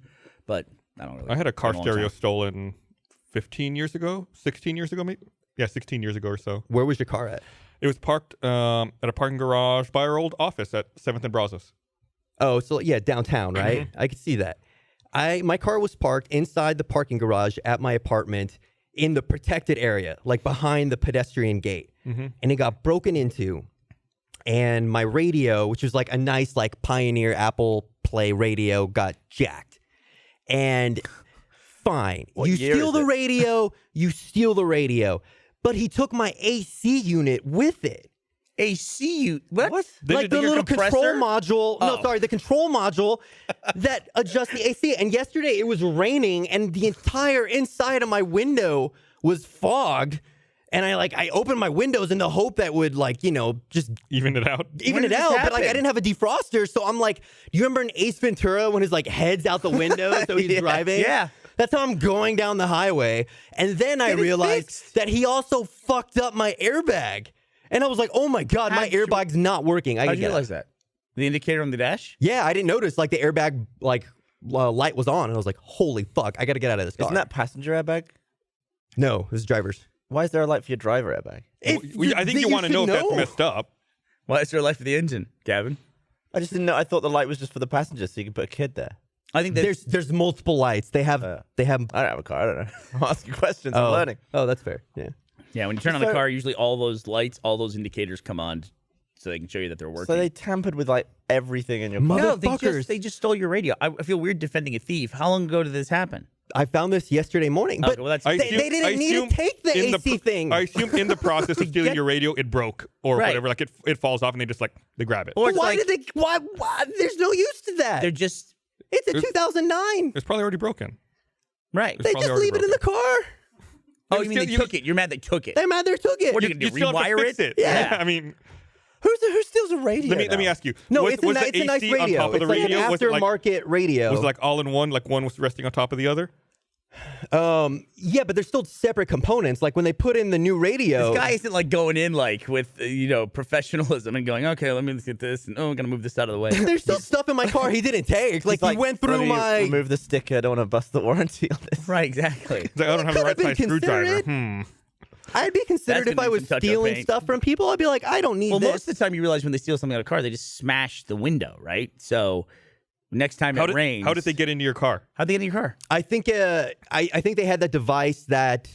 But I don't really. I had a car been long stereo time. stolen 15 years ago, 16 years ago, maybe. Yeah, 16 years ago or so. Where was your car at? It was parked at a parking garage by our old office at 7th and Brazos. Oh, so yeah, downtown, right? I could see that. My car was parked inside the parking garage at my apartment in the protected area, like behind the pedestrian gate. And it got broken into. and my radio, which was like a nice like Pioneer Apple Play radio, got jacked. And fine, you steal the radio, but he took my AC unit with it. AC, what? Like the little control module. No, sorry, the control module that adjusts the AC. And yesterday it was raining and the entire inside of my window was fogged. And I opened my windows in the hope that would just even it out. But like I didn't have a defroster. So I'm like, you remember in Ace Ventura when his like head's out the window so he's driving? Yeah. That's how I'm going down the highway. And then I realized that he also fucked up my airbag. And I was like, oh my God, my airbag's not working. How'd you realize that? The indicator on the dash? Yeah, I didn't notice. Like the airbag light was on. And I was like, holy fuck, I got to get out of this car. Isn't that passenger airbag? No, this is driver's. Why is there a light for your driver airbag? I think you want to know if that's messed up. Why is there a light for the engine, Gavin? I just didn't know. I thought the light was just for the passenger, so you can put a kid there. I think there's multiple lights. They have. I don't have a car. I don't know. I'm asking questions. Oh. I'm learning. Oh, that's fair. Yeah. Yeah, when you turn on the car, usually all those lights, all those indicators come on so they can show you that they're working. So they tampered with like everything in your car. No, Motherfuckers. they just stole your radio. I feel weird defending a thief. How long ago did this happen? I found this yesterday morning, but well, that's- they didn't need to take the AC thing. I assume in the process of stealing your radio, it broke or Right. whatever. Like it falls off and they grab it. Or it's Why like, did they? Why? There's no use to that. they're just It's a 2009. It's probably already broken. right. They probably just already leave it in the car. Oh, you mean they took it? You're mad they took it? They're mad they took it. What are you gonna do? You still have to Rewire fix it. Yeah. I mean, Who steals a radio? let me ask you. No, was, it's a was the it's a nice AC radio. on top of It's the like radio? an Was it like aftermarket radio. was it like all in one? Like one was resting on top of the other? Yeah, but they're still separate components. Like when they put in the new radio. This guy isn't like going in like with professionalism and going, okay, let me look at this, and I'm gonna move this out of the way. There's still stuff in my car he didn't take. Like he went through my. Remove the sticker. I don't want to bust the warranty on this. Right, exactly. It's like, I don't have the right could've size been screwdriver. considerate. I'd be considered That's if I gonna was need some touch-up stealing paint. stuff from people. I'd be like, I don't need Well, this. most of the time you realize when they steal something out of a car, they just smash the window, right? So next time it rains, How did they get into your car? How'd they get in your car? I think I think they had that device that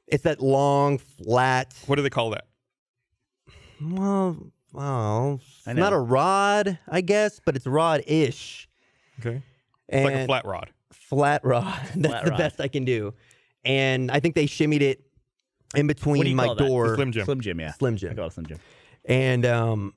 it's that long flat. What do they call that? Well, it's I know. not a rod, I guess, but it's rod-ish. Okay. And It's like a flat rod. flat rod. That's Flat the rod. best I can do. And I think they shimmied it in What do between you my call that? door. Slim Jim. Slim Jim, yeah. Slim I Jim. call it Slim Jim. And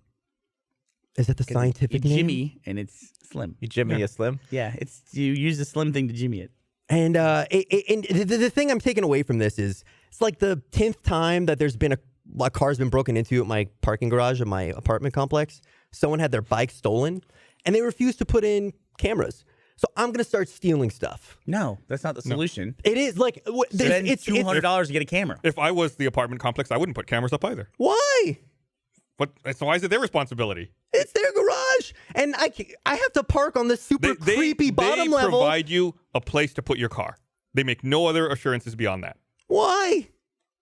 is that the scientific name? Jimmy, and it's slim. You Jimmy a Slim? Yeah, you use the slim thing to Jimmy it. And the thing I'm taking away from this is it's like the 10th time that there's been a car's been broken into at my parking garage of my apartment complex. Someone had their bike stolen, and they refused to put in cameras. So I'm gonna start stealing stuff. No, that's not the solution. It is like Spend it's $200 to get a camera. If I was the apartment complex, I wouldn't put cameras up either. Why? But so why is it their responsibility? It's their garage, and I have to park on this super creepy bottom they level. provide you a place to put your car. They make no other assurances beyond that. Why?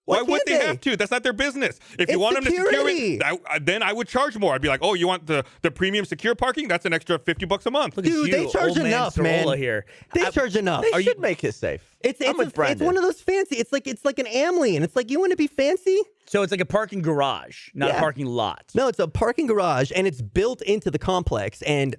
Why would can't they have to? That's not their business. If you It's want them to secure security. it, then I would charge more. I'd be like, oh, you want the premium secure parking? That's an extra $50 a month. Look at Dude, you, they charge old man enough, man. Sorolla here. They charge enough. They should make it safe. It's I'm with it's Brandon. one of those fancy. It's like an Amlene. It's like you want to be fancy. So it's like a parking garage, not a Yeah. parking lot. No, it's a parking garage, and it's built into the complex. And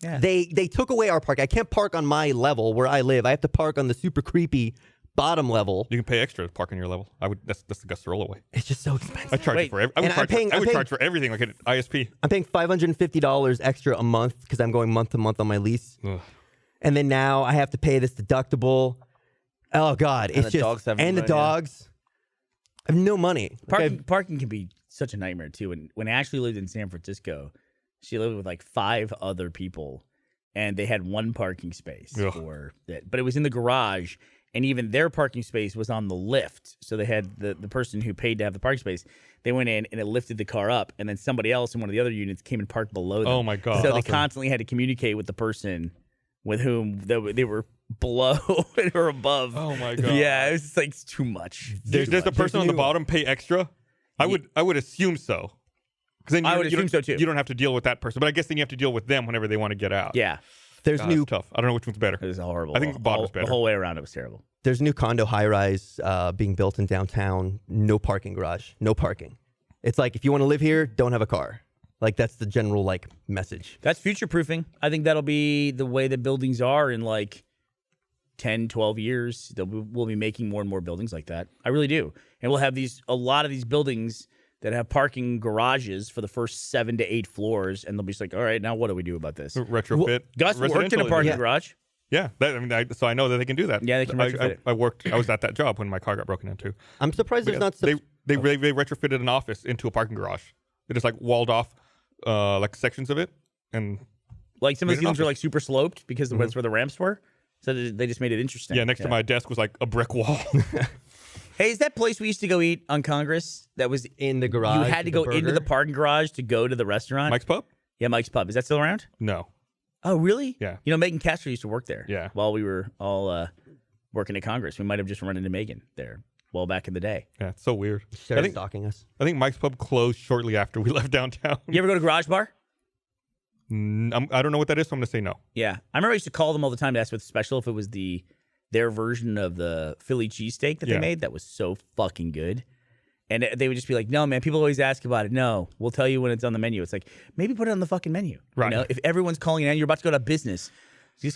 Yeah. they took away our park. I can't park on my level where I live. I have to park on the super creepy bottom level. You can pay extra to park on your level. That's the Gus Sorolla way. It's just so expensive. I charge Wait, you for I would and I'm charge paying- I I'm would paying- charge for everything like an ISP. I'm paying $550 extra a month because I'm going month to month on my lease. Ugh. And then now I have to pay this deductible. Oh God, it's the just dogs have and the pneumonia. dogs. I have no money. Parking can be such a nightmare too. And when Ashley lived in San Francisco, she lived with like 5 other people, and they had one parking space Ugh. for it. But it was in the garage, and even their parking space was on the lift. So they had the person who paid to have the parking space. They went in and it lifted the car up, and then somebody else in one of the other units came and parked below them. Oh my God. So That's they awesome. constantly had to communicate with the person with whom they were below or above. Oh my God. Yeah, it was just like it's too much. Does the person on the bottom pay extra? I would assume so. 'Cause then I would assume so, too. You don't have to deal with that person, but I guess then you have to deal with them whenever they want to get out. Yeah, There's God, new it's tough. I don't know which one's better. it was horrible. I think the bottom's better. The whole way around, it was terrible. there's new condo high rise being built in downtown. No parking garage. No parking. It's like, if you want to live here, don't have a car. Like, that's the general, like, message. That's future proofing. I think that'll be the way that buildings are in like 10, 12 years. We'll be making more and more buildings like that. I really do. And we'll have a lot of these buildings that have parking garages for the first 7 to 8 floors. And they'll be just like, all right, now what do we do about this? Retrofit. Gus worked in a residential. parking Yeah. garage. Yeah, so I know that they can do that. Yeah, they can retrofit it. I was at that job when my car got broken into. I'm surprised there's not... They retrofitted an office into a parking garage. They just like walled off like sections of it, and Like some of Made these an things were office. like super sloped because that's where the ramps were. So they just made it interesting. yeah, next to my desk was like a brick wall. Hey, is that place we used to go eat on Congress that was in the garage. you had to go into the parking garage to go to the restaurant? Mike's Pub? Yeah, Mike's Pub. Is that still around? No. Oh, really? Yeah. You know, Megan Castro used to work there. Yeah. While we were all working at Congress. We might have just run into Megan there well back in the day. Yeah, it's so weird. Shared stalking us. I think Mike's Pub closed shortly after we left downtown. You ever go to Garage Bar? I don't know what that is, so I'm going to say no. Yeah. I remember I used to call them all the time to ask what's special if it was their version of the Philly cheesesteak that they Yeah. made that was so fucking good. And they would just be like, no, man, people always ask about it. No, we'll tell you when it's on the menu. It's like, maybe put it on the fucking menu. Right. You know, if everyone's calling it and you're about to go to business,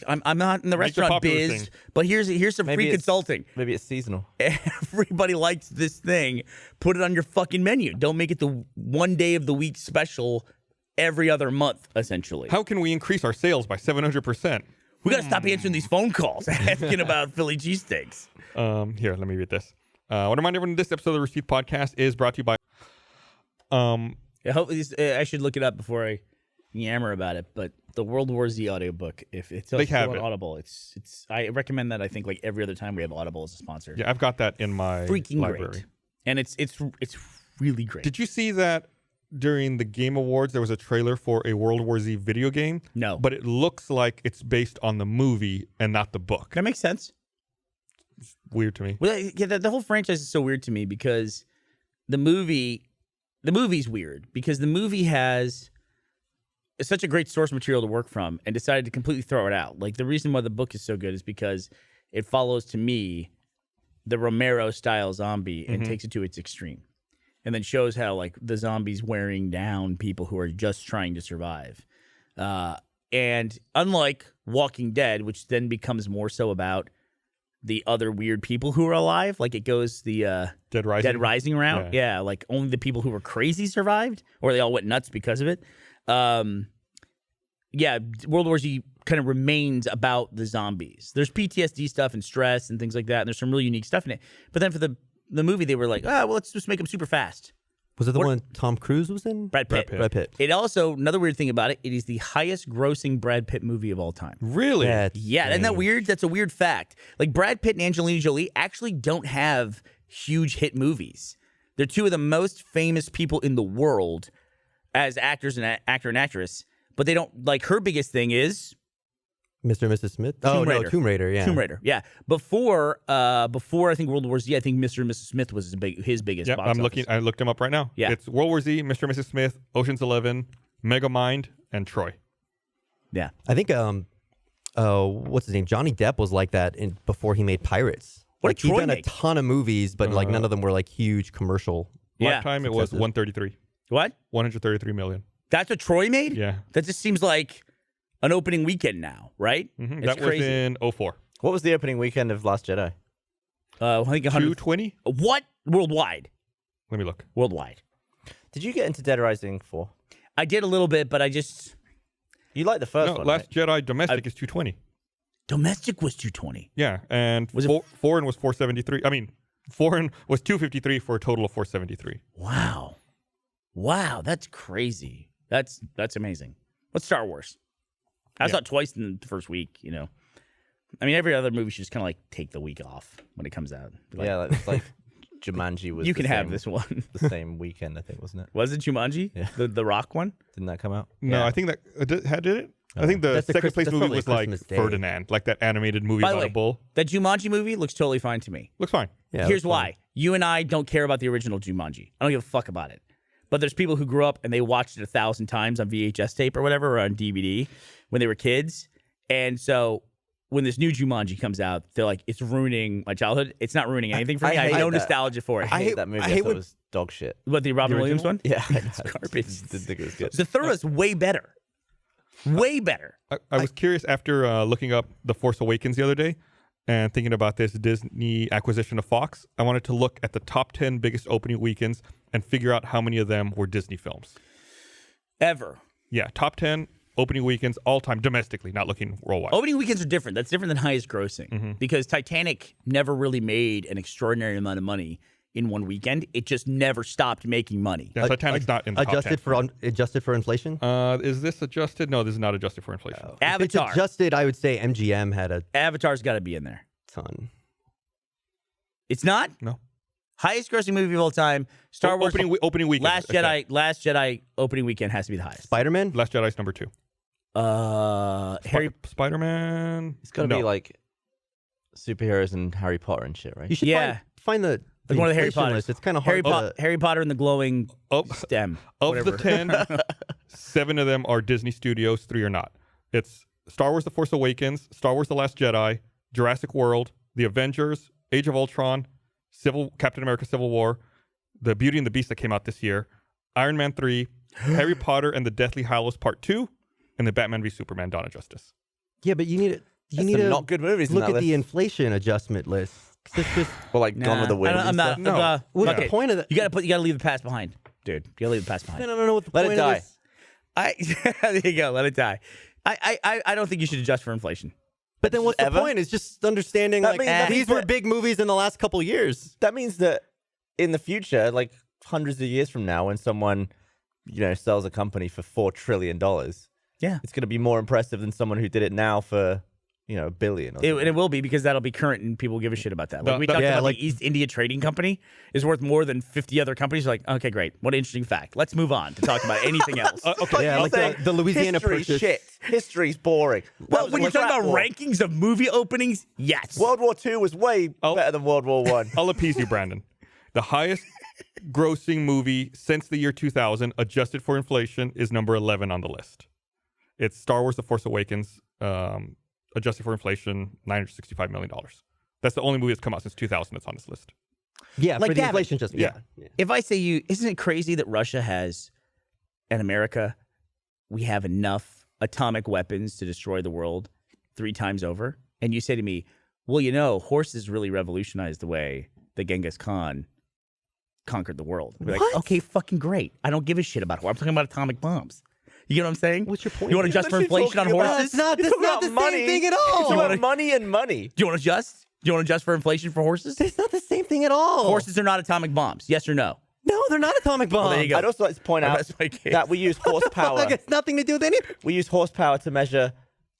I'm not in the Make the restaurant popular biz, thing. but here's some Maybe free it's- consulting. Maybe it's seasonal. Everybody likes this thing. Put it on your fucking menu. Don't make it the one day of the week special every other month, essentially. How can we increase our sales by 700%? We got to stop answering these phone calls asking about Philly cheesesteaks. Here, let me read this. I want to remind everyone this episode of the Rooster Teeth Podcast is brought to you by... I hope I should look it up before I yammer about it, but the World War Z audiobook, if it's They still have on it. Audible, I recommend that. I think like every other time we have Audible as a sponsor. Yeah, I've got that in my Freaking library. great. And it's really great. Did you see that during the Game Awards there was a trailer for a World War Z video game? No. But it looks like it's based on the movie and not the book. That makes sense. Weird to me. Well, yeah, the whole franchise is so weird to me because the movie's weird because the movie has such a great source material to work from and decided to completely throw it out. Like the reason why the book is so good is because it follows, to me, the Romero style zombie and takes it to its extreme. And then shows how like the zombies wearing down people who are just trying to survive. And unlike Walking Dead, which then becomes more so about the other weird people who are alive, like it goes the Dead Rising. Dead Rising route. Yeah, like only the people who were crazy survived, or they all went nuts because of it. Yeah, World War Z kind of remains about the zombies. There's PTSD stuff and stress and things like that, and there's some really unique stuff in it. But then for the movie, they were like, well, let's just make them super fast. Was it the one Tom Cruise was in? Brad Pitt. Brad Pitt. It also, another weird thing about it, it is the highest grossing Brad Pitt movie of all time. Really? Yeah, isn't that weird? That's a weird fact. Like Brad Pitt and Angelina Jolie actually don't have huge hit movies. They're two of the most famous people in the world as actors and actor and actress, but they don't, like, her biggest thing is Mr. and Mrs. Smith? Tomb Raider. No, Tomb Raider, yeah. Tomb Raider. Yeah. Before I think World War Z, I think Mr. and Mrs. Smith was his biggest Yeah, box I'm looking. office. I looked him up right now. Yeah. It's World War Z, Mr. and Mrs. Smith, Ocean's 11, Megamind, and Troy. Yeah. I think, what's his name? Johnny Depp was like that before he made Pirates. What Like, did Troy he's done make? a ton of movies, but like none of them were like huge commercial. Yeah. Lifetime, it was Successes. 133. What? 133 million. That's what Troy made? Yeah. That just seems like an opening weekend now, right? Mhm. It's That was crazy. in 04. What was the opening weekend of Last Jedi? I think 100. 220? What? Worldwide. Let me look. Worldwide. Did you get into Dead Rising 4? I did a little bit, but I just... You liked the first No, one, Last right? Jedi domestic is 220. Domestic was 220. Yeah, and Was it- foreign was 473. I mean, foreign was 253 for a total of 473. Wow. Wow, that's crazy. That's amazing. What's Star Wars? I saw it twice in the first week, you know. I mean, every other movie should just kind of like take the week off when it comes out. Like, Yeah, it's like Jumanji was. you the can have same- this one. the same weekend, I think, wasn't it? Was it Jumanji? Yeah. The Rock one? Didn't that come out? No, Yeah. I think that did it. I think the That's the second Chris- place that's movie probably was like Christmas Day. Ferdinand, like that animated movie By the about way, a bull. that Jumanji movie looks totally fine to me. Looks fine. Yeah, Here's that's why. You and I don't care about the original Jumanji. I don't give a fuck about it. But there's people who grew up and they watched it 1,000 times on VHS tape or whatever, or on DVD when they were kids. And so when this new Jumanji comes out, they're like, it's ruining my childhood. It's not ruining anything for me. I hate have no that. nostalgia for it. I hate hate- that movie. I I, hate thought when- it was dog shit. What, the Robin Williams one? Yeah, It's garbage. Didn't think it was good. The third was way better. Way better. I was curious after looking up The Force Awakens the other day and thinking about this Disney acquisition of Fox. I wanted to look at the top 10 biggest opening weekends and figure out how many of them were Disney films. Ever. Yeah, top 10 opening weekends all time domestically, not looking worldwide. Opening weekends are different. That's different than highest grossing because Titanic never really made an extraordinary amount of money in one weekend. It just never stopped making money. Yeah, Titanic's not in the top 10. Adjusted for inflation. Is this adjusted? No, this is not adjusted for inflation. If it's Avatar. adjusted, I would say MGM had a Avatar's got to be in there. ton. It's not? No. Highest grossing movie of all time. Star Wars. Opening weekend. Last Jedi opening weekend has to be the highest. Spider-Man. Last Jedi's number 2. Spider-Man. It's got to be like superheroes and Harry Potter and shit, right? You should Yeah. find the Like one of the Harry inflation Potters. list. It's kind of hard to. Harry Potter and the glowing stem. Of whatever. the 10, 7 of them are Disney Studios, 3 are not. It's Star Wars The Force Awakens, Star Wars The Last Jedi, Jurassic World, The Avengers, Age of Ultron, Captain America Civil War, The Beauty and the Beast that came out this year, Iron Man 3, Harry Potter and the Deathly Hallows Part 2, and the Batman v Superman Dawn of Justice. Yeah, but you need it. You That's need some to not good movies in look that at the list. inflation adjustment list. 'Cause it's just Or like Gone with the Wind. I'm not. No. what's okay. the point of that? You gotta leave the past behind, dude. You gotta leave the past behind. I don't know what the Let it point die. of this. There you go. Let it die. I don't think you should adjust for inflation. But then what's the Ever? point? It's just understanding That means- that these means were that- big movies in the last couple years. That means that in the future, like hundreds of years from now, when someone, sells a company for $4 trillion, Yeah. it's going to be more impressive than someone who did it now for, $1 billion. Or And something. it will be because that'll be current and people will give a shit about that. Like we talked yeah, about like- the East India Trading Company is worth more than 50 other companies. Like, okay, great. What an interesting fact. Let's move on to talk about anything else. Yeah, like the Louisiana History's Purchase. shit. History's boring. Well, That when was you're a talking about crap war. rankings of movie openings, yes. World War II was way better than World War One. I'll appease you, Brandon. The highest grossing movie since the year 2000, adjusted for inflation, is number 11 on the list. It's Star Wars The Force Awakens, adjusted for inflation, $965 million. That's the only movie that's come out since 2000 that's on this list. Yeah, Like for the Gavin. inflation just Yeah. If I say isn't it crazy that Russia has, and America, we have enough atomic weapons to destroy the world 3 times over? And you say to me, well, horses really revolutionized the way that Genghis Khan conquered the world. We're like, What? okay, fucking great. I don't give a shit about horses. I'm talking about atomic bombs. You get what I'm saying? What's your point? You want to adjust for inflation on horses? That's not the same thing at all. It's about money and money. Do you want to adjust? Do you want to adjust for inflation for horses? It's not the same thing at all. Horses are not atomic bombs. Yes or no? No, they're not atomic bombs. there you go. I'd also like to point out That's my case. that we use horsepower. Fuck, it's nothing to do with anything. We use horsepower to measure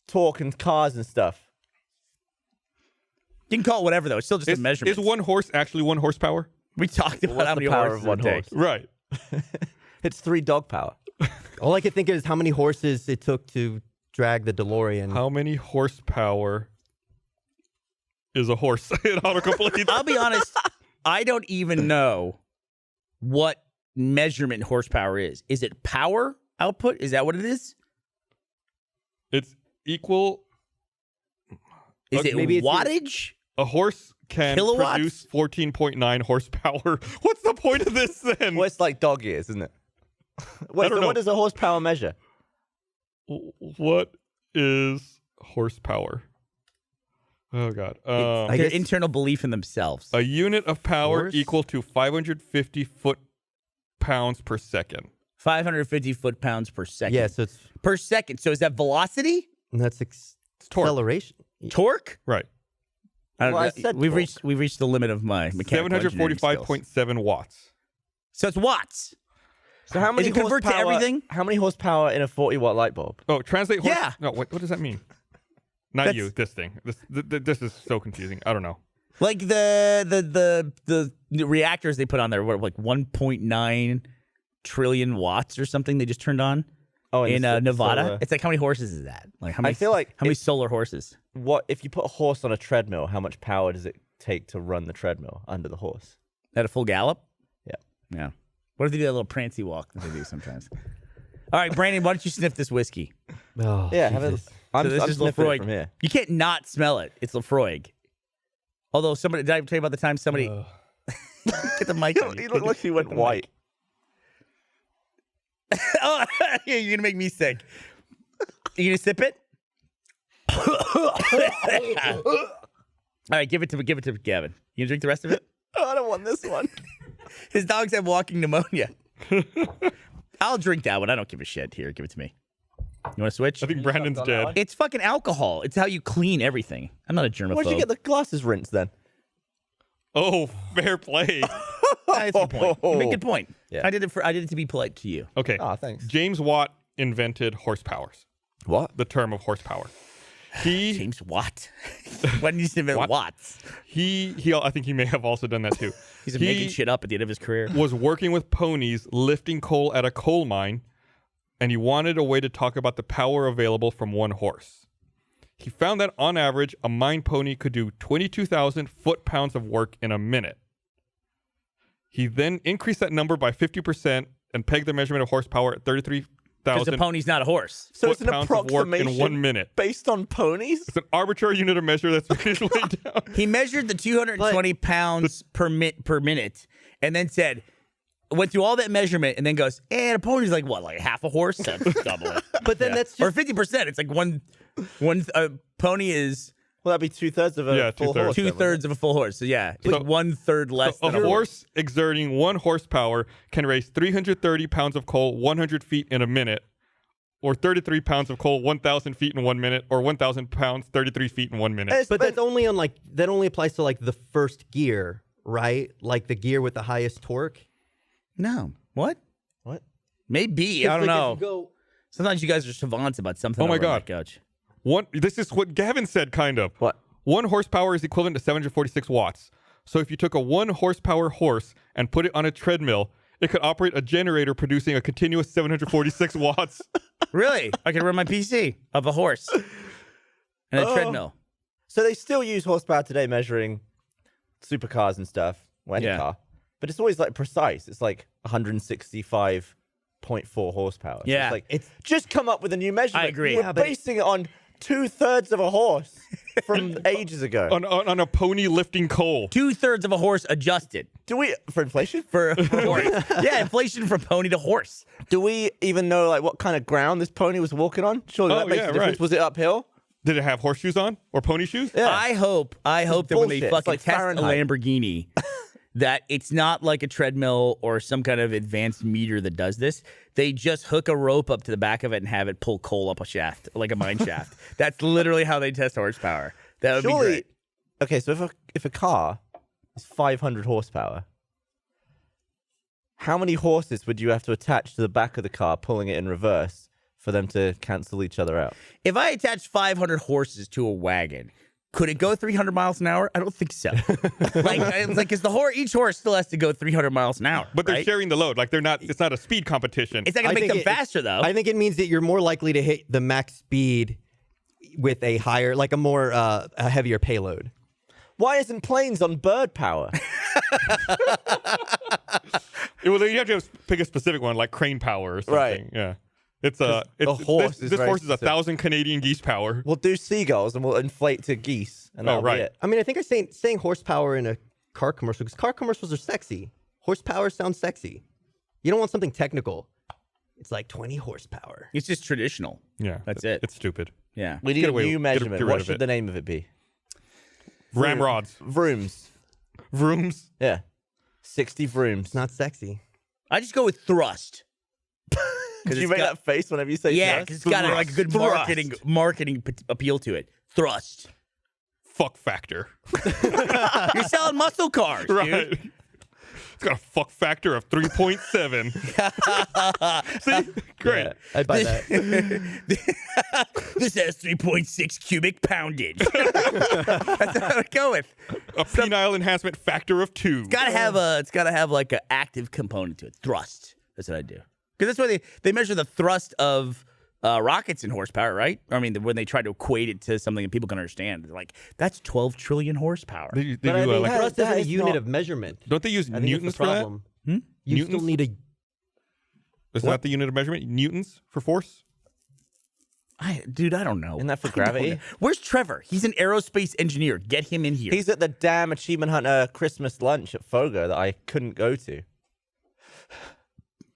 torque and cars and stuff. You can call it whatever, though. It's still just a measurement. Is one horse actually 1 horsepower? We talked about What's how the many power horses of one it horse? takes. Right. It's 3 dog power. All I can think is how many horses it took to drag the DeLorean. How many horsepower is a horse in autocomplete? I'll be honest, I don't even know what measurement horsepower is. Is it power output? Is that what it is? It's equal. Is it maybe it's wattage? A horse can Kilowatts? produce 14.9 horsepower. What's the point of this then? Well, it's like dog years, isn't it? Wait, don't so know. what does a horsepower measure? What is horsepower? Oh God. I Their guess- internal belief in themselves. A unit of power Horse? equal to 550 foot-pounds per second. 550 foot-pounds per second. Yeah, so it's Per second. So is that velocity? that's torque. acceleration. Torque? Right. I don't Well, I know. said We've torque. reached the limit of my mechanical engineering skills. 745.7 watts. So it's watts. So how many it convert to horsepower- everything? How many horsepower in a 40-watt light bulb? Oh, translate horse. Yeah. No, what does that mean? Not That's- you. This thing. This is so confusing. I don't know. Like the reactors they put on there were like 1.9 trillion watts or something they just turned on Oh, in the Nevada. solar- It's like how many horses is that? Like how many? I feel like how many if- solar horses? What if you put a horse on a treadmill? How much power does it take to run the treadmill under the horse? At a full gallop? Yeah. Yeah. What if they do that little prancy walk that they do sometimes? All right, Brandon, why don't you sniff this whiskey? Oh, Yeah, have a Jesus. I'm, So this I'm is sniffing it Lafroig. from here. You can't not smell it. It's Lafroig. Although somebody, did I tell you about the time somebody get the mic on You look like you went white. Oh, yeah, you're gonna make me sick. You gonna sip it? All right, give it to Gavin. You gonna drink the rest of it? Oh, I don't want this one. His dogs have walking pneumonia. I'll drink that one. I don't give a shit. Here, give it to me. You want to switch? I think Brandon's dead. It's fucking alcohol. It's how you clean everything. I'm not a germaphobe. Where'd you get the glasses rinsed then? Oh, fair play. That's a good point. You make a good point. Yeah. I did it to be polite to you. Okay. Ah, thanks. James Watt invented horsepowers. What? The term of horsepower. He James Watt. When you say Watts? I think he may have also done that too. He's making shit up at the end of his career. Was working with ponies lifting coal at a coal mine, and he wanted a way to talk about the power available from one horse. He found that on average, a mine pony could do 22,000 foot-pounds of work in a minute. He then increased that number by 50% and pegged the measurement of horsepower at 33,000 Because the pony's not a horse. So it's an foot-pounds of work approximation in 1 minute. based on ponies? It's an arbitrary unit of measure that's made its way down. He measured the 220 pounds per minute and then went through all that measurement and then goes, and a pony's like what, like half a horse? That's double it. But then that's Or just 50%. It's like one pony is Well, that'd be 2/3 of a full two-thirds. horse. then, wouldn't 2/3 of a full horse. So yeah, it's So- 1/3 less A than horse exerting 1 horsepower can raise 330 pounds of coal 100 feet in a minute, or 33 pounds of coal 1,000 feet in 1 minute, or 1,000 pounds 33 feet in 1 minute. it? but that's only on that only applies to like the first gear, right? Like the gear with the highest torque. No. What? What? Maybe. I don't Like, if know. you go- Sometimes you guys are savants about something. Oh my over on God. that couch. This is what Gavin said, kind of. What? 1 horsepower is equivalent to 746 watts. So if you took a 1 horsepower horse and put it on a treadmill, it could operate a generator producing a continuous 746 watts. Really? I can run my PC of a horse and a treadmill. So they still use horsepower today measuring supercars and stuff, or any Yeah. car. But it's always like precise. It's like 165.4 horsepower. So Yeah. it's just come up with a new measurement. I agree. We're Yeah, basing it on 2/3 of a horse from ages ago. on a pony lifting coal. 2/3 of a horse adjusted Do we, for inflation? for horse. Yeah, inflation from pony to horse. Do we even know like what kind of ground this pony was walking on? Surely that makes yeah, a difference. right. Was it uphill? Did it have horseshoes on or pony shoes? Yeah. I hope that when they bullshit. It's fucking like test Fahrenheit. a Lamborghini, that it's not like a treadmill or some kind of advanced meter that does this. They just hook a rope up to the back of it and have it pull coal up a shaft, like a mine shaft. That's literally how they test horsepower. That would be Surely. great. Okay, so if a car is 500 horsepower, how many horses would you have to attach to the back of the car, pulling it in reverse, for them to cancel each other out? If I attached 500 horses to a wagon, could it go 300 miles an hour? I don't think so. Because each horse still has to go 300 miles an hour. But they're right? sharing the load. Like it's not a speed competition. It's not going I to make think them faster, though. I think it means that you're more likely to hit the max speed with a higher, like a more a heavier payload. Why isn't planes on bird power? Well, you have to pick a specific one, like crane power or something. Right. Yeah. It's a horse is This very horse is specific. 1,000 Canadian geese power. We'll do seagulls and we'll inflate to geese, and that'll right. be it. I mean, I think I'm saying horsepower in a car commercial because car commercials are sexy. Horsepower sounds sexy. You don't want something technical. It's like 20 horsepower. It's just traditional. Yeah. That's it. It's stupid. Yeah. We need Get a away- new get measurement. rid What of should it. the name of it be? Ramrods. Vrooms. Vrooms. Yeah. 60 vrooms. It's not sexy. I just go with thrust. Did you make that face whenever you say Yeah, thrust? because it's got like a good marketing appeal to it. Thrust. Fuck factor. You're selling muscle cars, dude. Right. It's got a fuck factor of 3.7. See? Great. Yeah. I'd buy that. This has 3.6 cubic poundage. That's what I would go with. A penile enhancement factor of 2. It's gotta have like an active component to it. Thrust. That's what I do. Because that's why they measure the thrust of rockets in horsepower, right? I mean, when they try to equate it to something that people can understand, they're like, that's 12 trillion horsepower. They But I do, mean, like, Thrust that isn't a is unit not- of measurement. don't they use I think newtons that's the for that? problem. Hmm? You Newtons? still need a. Is that the unit of measurement? Newtons for force? Dude, I don't know. Isn't that for I don't Gravity? know. Where's Trevor? He's an aerospace engineer. Get him in here. He's at the damn Achievement Hunter Christmas lunch at Fogo that I couldn't go to.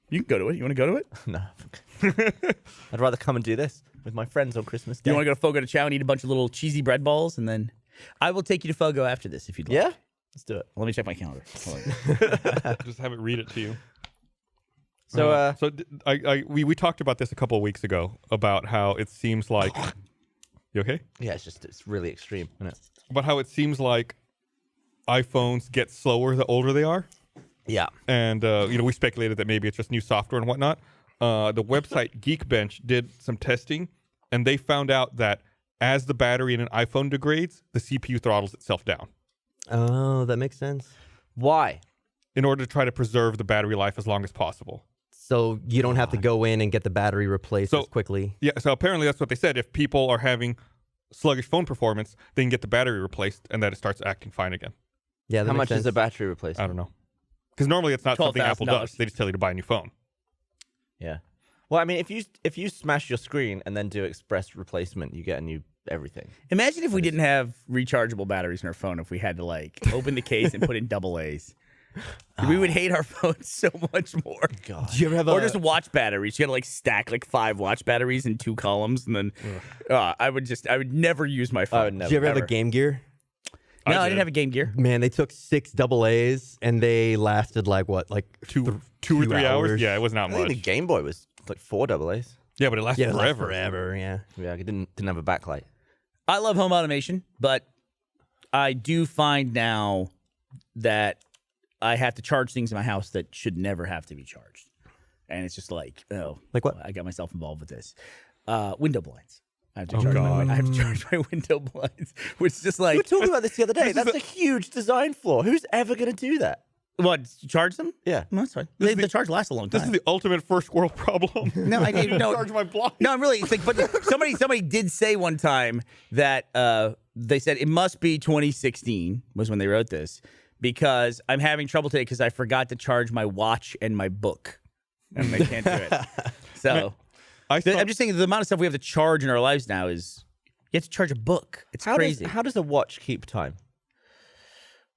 You can go to it. You want to go to it? No. I'd rather come and do this with my friends on Christmas Day. You want to go to Fogo to Chow and eat a bunch of little cheesy bread balls, and then I will take you to Fogo after this if you'd like. Yeah? Let's do it. Let me check my calendar. Hold on. Just have it read it to you. So, We talked about this a couple of weeks ago about how it seems like you okay? yeah, it's really extreme, isn't it? About how it seems like iPhones get slower the older they are, Yeah. and we speculated that maybe it's just new software and whatnot. The website Geekbench did some testing, and they found out that as the battery in an iPhone degrades, the CPU throttles itself down Oh, that makes sense. Why? in order to try to preserve the battery life as long as possible. So you don't have to go in and get the battery replaced as quickly. Yeah, so apparently that's what they said. If people are having sluggish phone performance, they can get the battery replaced, and then it starts acting fine again. Yeah, that How makes much sense. is a battery replacement? I don't know. Because normally it's not something Apple $12,000. does. They just tell you to buy a new phone. Yeah. Well, I mean, if you smash your screen and then do express replacement, you get a new everything. Imagine if we didn't have rechargeable batteries in our phone. If we had to open the case and put in double A's, we would hate our phones so much more. God. Do you ever have Or a just watch batteries. You got to stack 5 watch batteries in 2 columns, and then I would never use my phone. I would never. Do you ever have a ever. Game Gear? No, I did. didn't have a Game Gear. Man, they took 6 AA and they lasted Two or 3 hours? Yeah, it was not I think the much. Game Boy was 4 AA's. Yeah, but it lasted Yeah, it lasted forever. forever. Yeah. Yeah, it didn't have a backlight. I love home automation, but I do find now that I have to charge things in my house that should never have to be charged. And it's just like Like what? I got myself involved with this. Window blinds. I have to charge my window blinds, which is just We were like, talking about this the other day. That's a huge design flaw. Who's ever going to do that? what, charge them? Yeah. No, that's fine. This is The charge lasts a long time. This is the ultimate first world problem. No, I didn't know. Charge my blind. No, I'm really. It's like, but somebody did say one time that they said it must be 2016 was when they wrote this because I'm having trouble today because I forgot to charge my watch and my book, and they can't do it. So I saw, I'm just saying the amount of stuff we have to charge in our lives now is you have to charge a book. It's crazy. How does a watch keep time?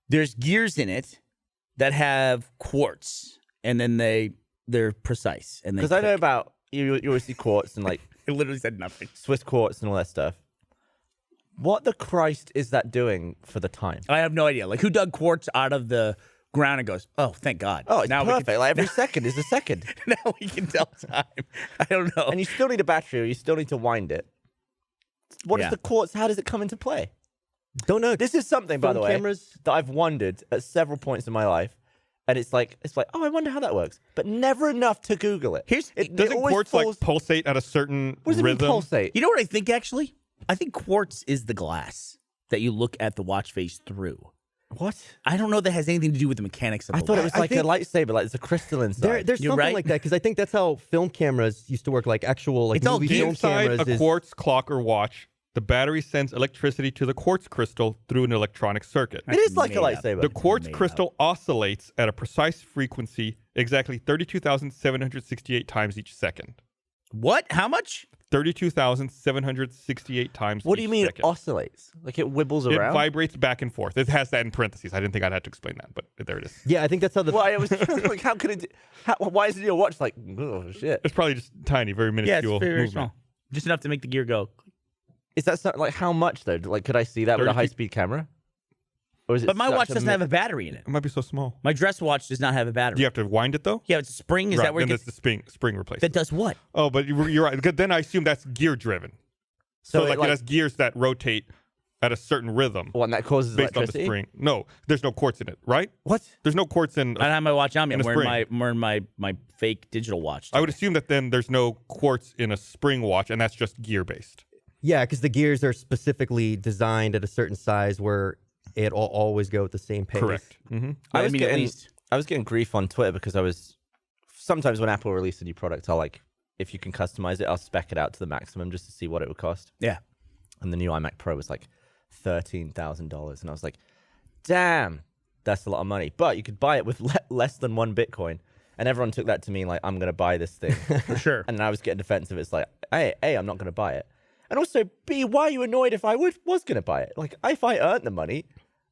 There's gears in it that have quartz, and then they're precise. And Because I know about you always see quartz and it literally said nothing. Swiss quartz and all that stuff. What the Christ is that doing for the time? I have no idea. Who dug quartz out of the ground and goes, "Oh, thank God." Oh, it's now perfect. We can, Every second is a second. now we can tell time. I don't know. And you still need a battery or you still need to wind it. What is Yeah. the quartz? How does it come into play? Don't know. This is something, by Film the way, cameras? that I've wondered at several points in my life. And it's like, oh, I wonder how that works. But never enough to Google it. doesn't always quartz falls- pulsate at a certain What does it mean, rhythm? pulsate? You know what I think? Actually, I think quartz is the glass that you look at the watch face through. What? I don't know that has anything to do with the mechanics of I the thought it watch. was like a lightsaber, like there's a crystal inside. There's You're something right. like that because I think that's how film cameras used to work, like actual It's all movie film Inside cameras. a is- quartz clock or watch, the battery sends electricity to the quartz crystal through an electronic circuit. It is like a made up. lightsaber. The quartz made crystal oscillates at a precise frequency, exactly 32,768 times each second. What? How much? 32,768 times What do you each mean second. oscillates? Like it wibbles It around? vibrates back and forth. It has that in parentheses. I didn't think I'd have to explain that, but there it is. Yeah, I think that's how the. Well, I was like, how could it? Why is it your watch like? Oh shit! It's probably just tiny, very Yeah, it's minuscule very, very movement. small. Just enough to make the gear go. Is that like how much though? Like, could I see that with a 32 high-speed camera? Or is it? But my such watch a doesn't have a battery in it. It might be so small. My dress watch does not have a battery. Do you have to wind it though? Yeah, it's a spring. Is right, that where it then gets? it's the spring replacement. That does what? Oh, but you're right. Because then I assume that's gear driven. So it, like it has gears that rotate at a certain rhythm one that causes based on the electricity. spring. No, there's no quartz in it, right? What? There's no quartz in. I don't have my watch on me. I'm In a wearing my fake digital watch. I would assume that then there's no quartz in a spring watch, and that's just gear based. Yeah, because the gears are specifically designed at a certain size where it will always go at the same pace. Correct. Mm-hmm. I I was mean, at getting, least. I was getting grief on Twitter because I was sometimes when Apple release a new product, I'll like if you can customize it, I'll spec it out to the maximum just to see what it would cost. Yeah. And the new iMac Pro was like $13,000, and I was like, damn, that's a lot of money. But you could buy it with less than 1 Bitcoin, and everyone took that to mean like I'm gonna buy this thing. For sure. And I was getting defensive. It's like, hey, I'm not gonna buy it. And also, B, why are you annoyed if I was going to buy it? Like, if I earned the money,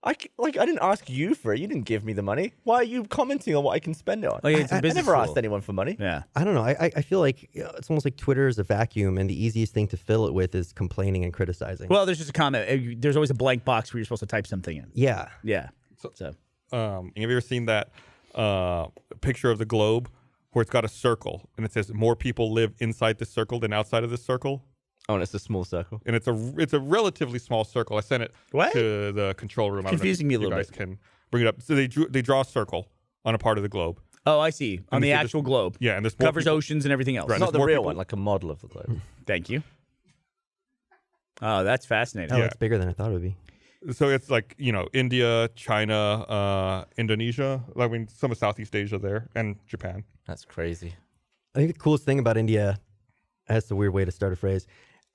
I didn't ask you for it. You didn't give me the money. Why are you commenting on what I can spend it on? Oh, yeah, it's a I business never tool. asked anyone for money. Yeah. I don't know. I feel like it's almost like Twitter is a vacuum, and the easiest thing to fill it with is complaining and criticizing. Well, there's just a comment. There's always a blank box where you're supposed to type something in. yeah. Yeah. So Have you ever seen that picture of the globe where it's got a circle and it says more people live inside this circle than outside of this circle? Oh, and it's a small circle. And it's a relatively small circle. I sent it What? to the control room. I don't know if Confusing me a you little guys bit. Can bring it up. So they draw a circle on a part of the globe. Oh, I see. On And the so actual globe. Yeah, and there's more Covers people- oceans and everything else. Right. Not there's the more real people- one, like a model of the globe. Thank you. Oh, that's fascinating. Oh, Yeah. it's bigger than I thought it would be. So it's like, India, China, Indonesia. I mean, some of Southeast Asia there, and Japan. That's crazy. I think the coolest thing about India, that's a weird way to start a phrase.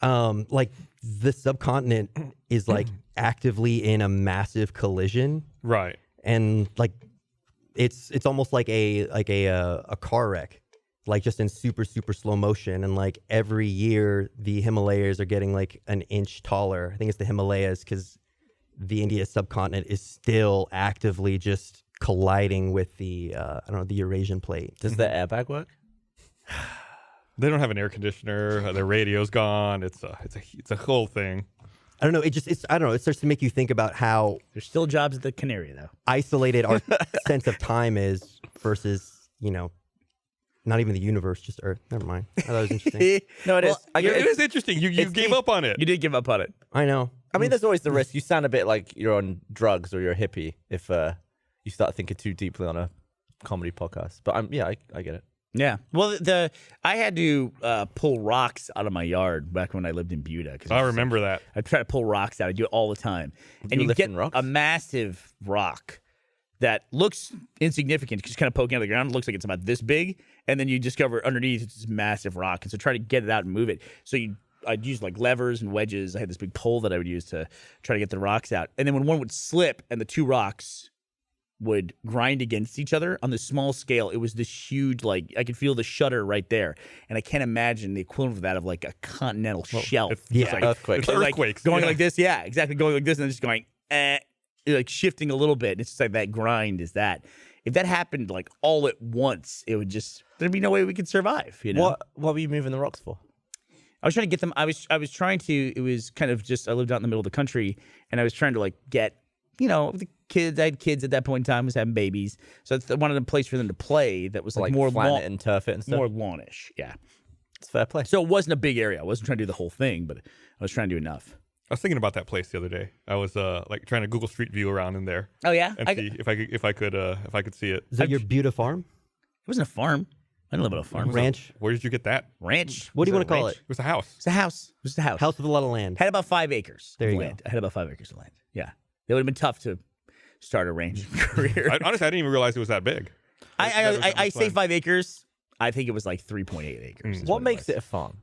Like the subcontinent is like actively in a massive collision, Right. and like it's almost like a car wreck, like just in super slow motion. And like every year, the Himalayas are getting like an inch taller. I think it's the Himalayas because the India subcontinent is still actively just colliding with the the Eurasian plate. Does the airbag work? They don't have an air conditioner. Their radio's gone. It's a whole thing. I don't know. I don't know. It starts to make you think about how There's still jobs at the Canary, though. isolated our sense of time is versus, not even the universe, just Earth. Never mind. I thought it was interesting. No, it is. It is interesting. You it's gave the- up on it. You did give up on it. I know. I mean, there's always the risk. You sound a bit like you're on drugs or you're a hippie if you start thinking too deeply on a comedy podcast. But I get it. Yeah. Well, I had to pull rocks out of my yard back when I lived in Buda. I remember that. I try to pull rocks out. I do it all the time. And You you lifting get rocks? a massive rock that looks insignificant because kind of poking out of the ground. It looks like it's about this big. And then you discover underneath it's this massive rock. And so try to get it out and move it. So I'd use like levers and wedges. I had this big pole that I would use to try to get the rocks out. And then when one would slip and the two rocks would grind against each other on this small scale, it was this huge, like, I could feel the shudder right there. And I can't imagine the equivalent of that of like a continental shelf. it's- Just yeah, like, earthquakes. like Earthquakes, going yeah. like this. Yeah, exactly. Going like this and then just going, like shifting a little bit. It's just like that grind is that. If that happened like all at once, it would just, there'd be no way we could survive, What were you moving the rocks for? I was trying to get them. I was trying to. It was kind of just. I lived out in the middle of the country, and I was trying to like get, the kids. I had kids at that point in time. Was having babies, so I wanted a place for them to play that was like more flatten lawn, it and turf it and stuff. more lawnish. Yeah. It's fair play. So it wasn't a big area. I wasn't trying to do the whole thing, but I was trying to do enough. I was thinking about that place the other day. I was like trying to Google Street View around in there Oh yeah. and see if I could see it. Is that your Buda farm? It wasn't a farm. I didn't live on a farm. Ranch? Where did you get that? Ranch. What do you want to call ranch. it? It was a house. It's a house. It was a house. House with a lot of land. Had about 5 acres. There of you go. land. I had about 5 acres of land. Yeah. It would have been tough to start a ranch career. Honestly, I didn't even realize it was that big. I say 5 acres. I think it was like 3.8 acres. is What makes was. it a farm?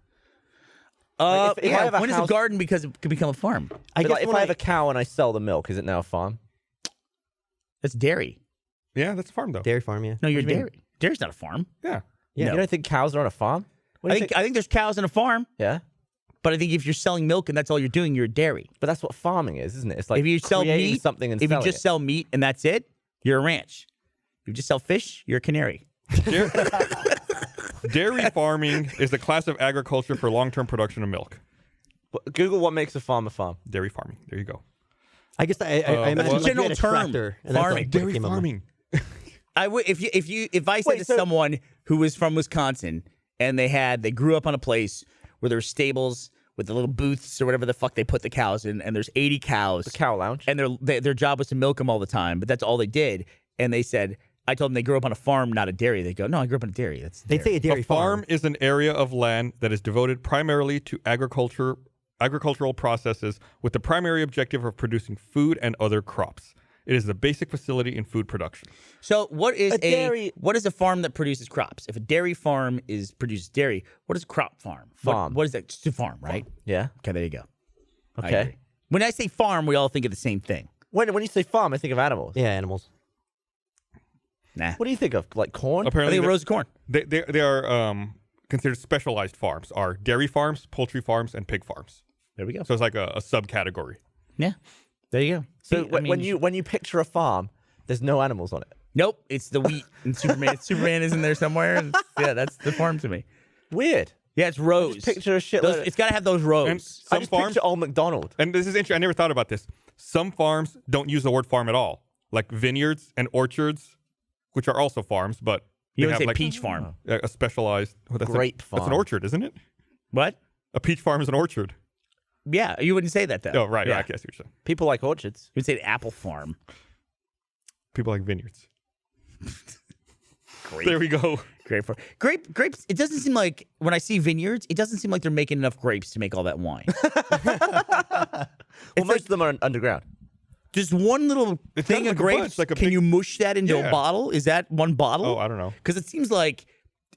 If I have a when does house- a garden it could become a farm? I guess If when I have a cow and I sell the milk, is it now a farm? That's dairy. Yeah, that's a farm though. dairy farm, yeah. No, you're do you mean? dairy. Dairy's not a farm. Yeah. Yeah. No. You don't think cows are on a farm? What do you I think there's cows in a farm, Yeah, but I think if you're selling milk and that's all you're doing, you're a dairy. but that's what farming is, isn't it? It's like if you sell creating meat, something and if you selling just it. sell meat and that's it, you're a ranch. If you just sell fish, you're a canary. Dairy farming is the class of agriculture for long-term production of milk. Google what makes a farm a farm. Dairy farming. There you go. I guess I imagine that's a like you general had a term. tractor, and that's, Farming. like, what it Dairy came up with. farming. I would if I said Wait, to so- someone who was from Wisconsin and they grew up on a place where there were stables with the little booths or whatever the fuck they put the cows in, and there's 80 cows, The cow lounge. and their job was to milk them all the time, but that's all they did. And they said, I told them they grew up on a farm, not a dairy. They go, no, I grew up on a dairy. That's They'd say a dairy A farm is an area of land that is devoted primarily to agricultural processes with the primary objective of producing food and other crops. It is the basic facility in food production. So what is dairy- what is a farm that produces crops? If a dairy farm produces dairy, what is a crop farm? Farm. What is that? Just a farm, right? Yeah. Okay, there you go. I Okay. agree. When I say farm, we all think of the same thing. When you say farm, I think of animals. Yeah, animals. Nah. What do you think of? Like corn? I Apparently, think rows of corn. they are considered specialized farms. Are dairy farms, poultry farms, and pig farms. There we go. So it's like a subcategory. Yeah. There you go. So See, I mean, when you picture a farm, there's no animals on it. Nope, it's the wheat and Superman. Superman is in there somewhere. And yeah, that's the farm to me. Weird. Yeah, it's rows. Just picture a shitload. It's got to have those rows. And I some just farms, picture Old McDonald. and this is interesting. I never thought about this. Some farms don't use the word farm at all, like vineyards and orchards, which are also farms, but You they would have say like peach farm. a specialized Grape That's an farm. orchard, isn't it? What? A peach farm is an orchard. Yeah, you wouldn't say that though. Oh, right. Yeah. I guess you're saying. People like orchards. You would say apple farm. People like vineyards. Grape. There we go. Grape farm. Grapes. It doesn't seem like when I see vineyards, it doesn't seem like they're making enough grapes to make all that wine. Well, most of them are underground. Just one little It's thing not of like a grapes. bunch, like a Can big- you mush that into a Yeah. bottle? Is that one bottle? Oh, I don't know. Because it seems like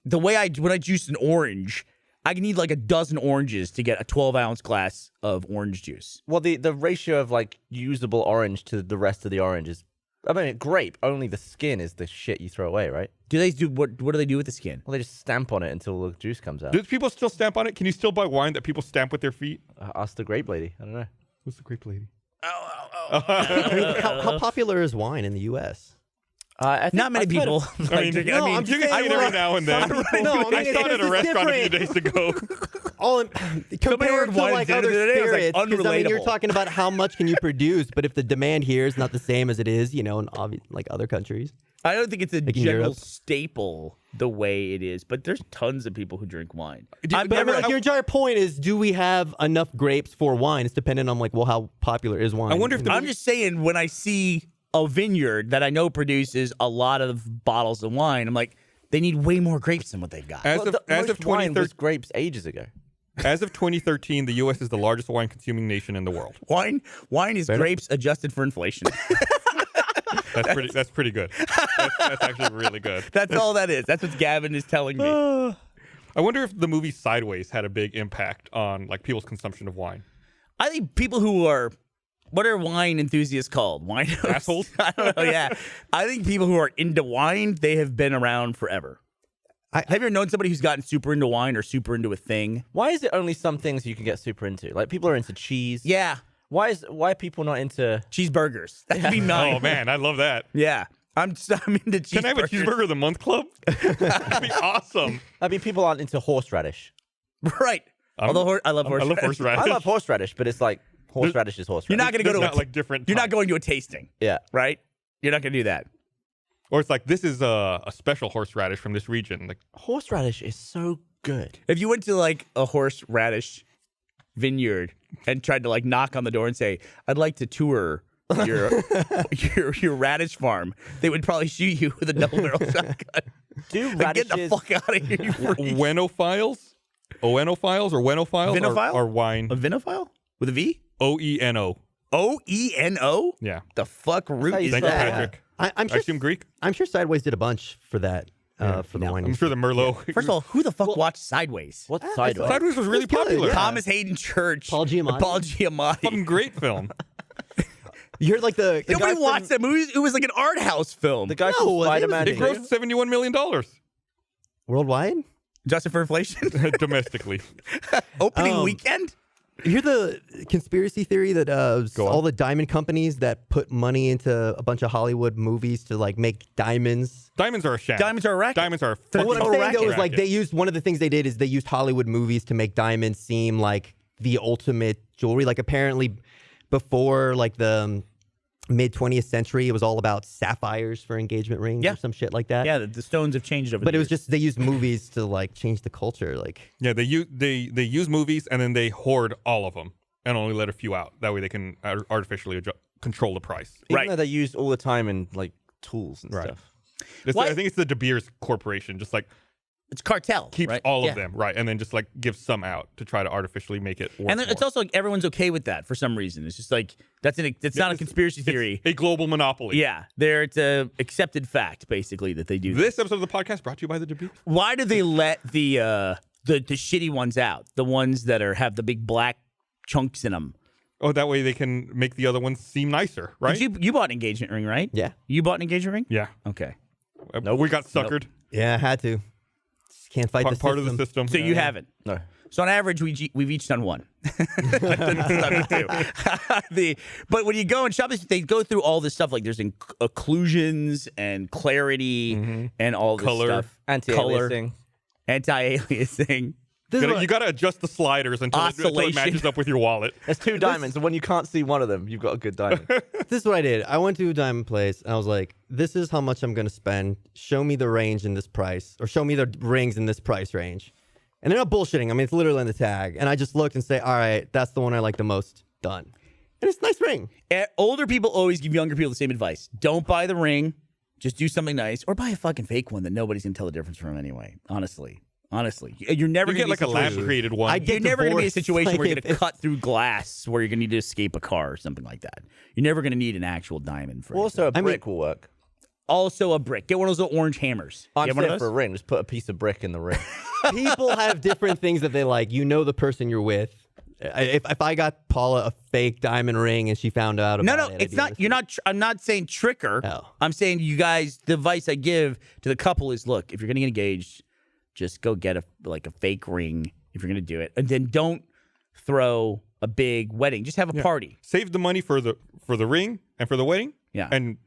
the way when I juice an orange, I need like a dozen oranges to get a 12-ounce glass of orange juice. Well, the ratio of like usable orange to the rest of the orange is, I mean, grape. Only the skin is the shit you throw away, right? Do they do what do they do with the skin? Well, they just stamp on it until the juice comes out. Do people still stamp on it? Can you still buy wine that people stamp with their feet? Ask the grape lady. I don't know. Who's the grape lady? I mean, how popular is wine in the U.S.? I think Not many I've heard people. of- I mean, No, I'm you just can see it saying, every well, now and then. No, I mean, I saw it at a it's restaurant a few different. days ago. Compared to wine like at other dinner today, I was like, spirits, 'cause, I mean, you're unrelatable. talking about how much can you produce, but if the demand here is not the same as it is, in like other countries. I don't think it's a Like in general Europe? staple the way it is, but there's tons of people who drink wine. Do you- I've But I mean, never, like, your entire point is, do we have enough grapes for wine? It's dependent on how popular is wine. I wonder if the I'm just saying when I see a vineyard that I know produces a lot of bottles of wine, I'm like, they need way more grapes than what they've got. As Well, of most wine 2013, was grapes ages ago. as of 2013, the U.S. is the largest wine consuming nation in the world. Wine is grapes adjusted for inflation. That's pretty good. That's actually really good. That's all that is. That's what Gavin is telling me. I wonder if the movie Sideways had a big impact on like people's consumption of wine. I think people who are, what are wine enthusiasts called? Wine Assholes? I don't know. Yeah, I think people who are into wine, they have been around forever. Have you ever known somebody who's gotten super into wine or super into a thing? Why is it only some things you can get super into? Like people are into cheese. Yeah, Why are people not into? cheeseburgers. That could be mine. Oh man, I love that. Yeah, I'm into cheeseburgers. Can I have a cheeseburger of the month club? That'd be awesome. I mean, people aren't into horseradish. Right. Although I love horseradish. I love horseradish. I love horseradish, but it's like horseradish is horseradish. You're not going to go There's to not like different. You're not types. going to a tasting, Yeah. right? You're not going to do that. Or it's like this is a special horseradish from this region. Like Horseradish is so good. If you went to like a horseradish vineyard and tried to like knock on the door and say, "I'd like to tour your your radish farm," they would probably shoot you with a double barrel shotgun. Do Like, get the radishes? fuck out of here, you freak. Wenophiles, Oenophiles or Wenophiles Vinophile? are wine. A vinophile with a V? OENO. OENO? Yeah. The fuck root how you is Thank you, say that? it. Patrick. I'm I sure. assume Greek. I'm sure Sideways did a bunch for that. For the wine. I'm sure the Merlot. First of all, who the fuck watched Sideways? What's sideways? Sideways was really It's good, popular. yeah. Thomas Hayden Church. Paul Giamatti. Paul Giamatti. Fucking great film. You heard like the Nobody guy watched that movie. It was like an art house film. The guy No, from it was Spider-Man. It grossed $71 million worldwide. Adjusted for inflation. domestically. Opening weekend. You hear the conspiracy theory that Go on. all the diamond companies that put money into a bunch of Hollywood movies to like make diamonds. Diamonds are a sham. Diamonds are a racket. Diamonds are a They're fucking What I'm total saying though is racket. like they used one of the things they did is they used Hollywood movies to make diamonds seem like the ultimate jewelry. Like apparently before like the mid 20th century, it was all about sapphires for engagement rings Yeah. or some shit like that. Yeah, the stones have changed over But the it was years. just they used movies to like change the culture. Like Yeah, they use movies and then they hoard all of them and only let a few out. That way they can artificially control the price. Even Right. though they're used all the time in like tools and Right. stuff. Why- I think it's the De Beers Corporation, just like It's cartel. keeps right? all Yeah. of them, right, and then just like gives some out to try to artificially make it work. And then it's more. also like everyone's okay with that for some reason. It's just like it's not a conspiracy It's theory. a global monopoly. Yeah, it's a accepted fact basically that they do. This episode of the podcast brought to you by the De Beers. Why do they let the shitty ones out? The ones that have the big black chunks in them. Oh, that way they can make the other ones seem nicer, right? You bought an engagement ring, right? yeah, You bought an engagement ring? Yeah. Okay. We got suckered. yeah, I had to. Just can't fight the Part of the system. system. So you haven't. No. So on average, we've each done one. But when you go and shop, they go through all this stuff. Like there's occlusions and clarity and all this stuff. Anti-aliasing. Anti-aliasing. You got to adjust the sliders until it matches up with your wallet. There's 2 diamonds, and when you can't see one of them, you've got a good diamond. This is what I did. I went to a diamond place, and I was like, this is how much I'm going to spend. Show me the range in this price, or show me the rings in this price range. And they're not bullshitting. I mean, it's literally in the tag. And I just looked and say, all right, that's the one I like the most. Done. And it's a nice ring. Older people always give younger people the same advice. Don't buy the ring. Just do something nice. Or buy a fucking fake one that nobody's going to tell the difference from anyway. Honestly. You're never You going get to like a lab-created one. You're never going to be in a situation where you're like going to cut through glass where you're going to need to escape a car or something like that. You're never going to need an actual diamond for Also, a brick will work. Also a brick. Get one of those little orange hammers. I'm You have one of saying those? for a ring, just put a piece of brick in the ring. People have different things that they like. You know the person you're with. If I got Paula a fake diamond ring and she found out about No, it, it's not. You're not. I'm not saying trick her. Oh. I'm saying you guys. The advice I give to the couple is: look, if you're going to get engaged, just go get a fake ring if you're going to do it, and then don't throw a big wedding. Just have a party. Save the money for the ring and for the wedding. Yeah. And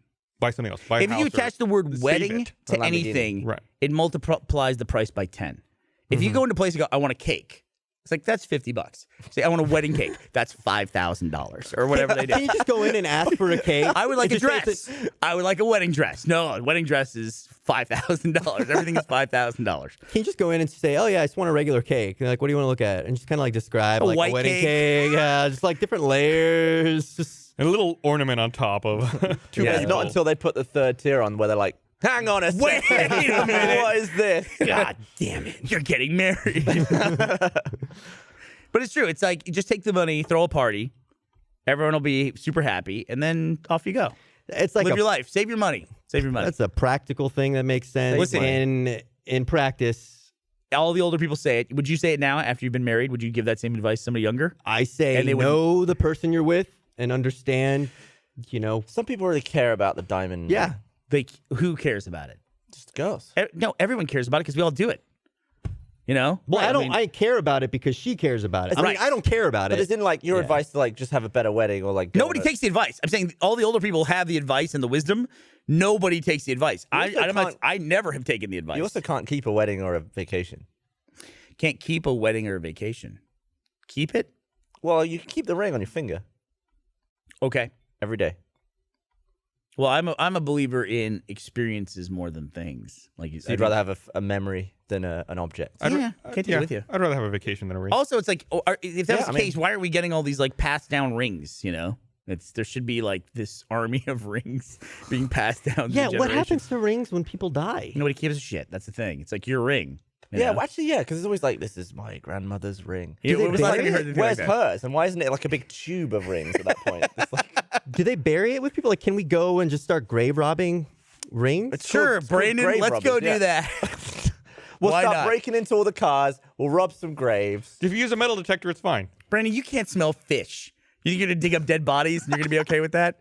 buy something else. Buy a If house you or attach the word save wedding it. to A Lamborghini. anything, Right. it multiplies the price by 10. If you go into a place and go, I want a cake. It's like, that's $50. Say, I want a wedding cake. That's $5,000 or whatever they do. Can you just go in and ask for a cake? I would like a And just say dress. I would like a wedding dress. No, a wedding dress is $5,000. Everything is $5,000. Can you just go in and say, oh, yeah, I just want a regular cake? They're like, what do you want to look at? And just kind of like describe like white a wedding cake. cake. Yeah, just like different layers. Just And a little ornament on top of two Yeah. people. Not until they put the 3rd tier on where they're like, hang on a Wait second. a minute. What is this? God damn it. You're getting married. But it's true. It's like, you just take the money, throw a party. Everyone will be super happy. And then off you go. it's like Live your life. Save your money. Save your money. that's a practical thing that makes sense. Listen. in practice, All the older people say it. Would you say it now after you've been married? Would you give that same advice to somebody younger? I say And they know the person you're with and understand, Some people really care about the diamond. yeah. Who cares about it? Just girls. No, everyone cares about it because we all do it. You know? Well, Right, I care about it because she cares about it. I mean, Right. I don't care about But it. isn't like your Yeah. advice to like just have a better wedding or like go Nobody on a- takes the advice. I'm saying all the older people have the advice and the wisdom. Nobody takes the advice. also I never have taken the advice. You also can't keep a wedding or a vacation. can't keep a wedding or a vacation. Keep it? Well, you can keep the ring on your finger Okay. every day. Well, I'm a believer in experiences more than things. Like you So you'd rather have a memory than an object. Yeah, can't deal with you. I'd rather have a vacation than a ring. Also, it's like, if that was Yeah, the case, why are we getting all these like passed down rings? You know, there should be like this army of rings being passed down. yeah, through what generations. happens to rings when people die? Nobody gives a shit. That's the thing. It's like your ring. you Yeah, know? well, actually, yeah, because it's always like, this is my grandmother's ring. Yeah, when was the last time you heard anything Where's like that? hers? And why isn't it like a big tube of rings at that point? It's like, Do they bury it with people? Like, can we go and just start grave robbing rings? Sure, it's called Brandon. grave Let's go robbers, do that. we'll Why start not? breaking into all the cars. We'll rob some graves. If you use a metal detector, it's fine. Brandon, you can't smell fish. You think you're gonna dig up dead bodies and you're gonna be okay with that?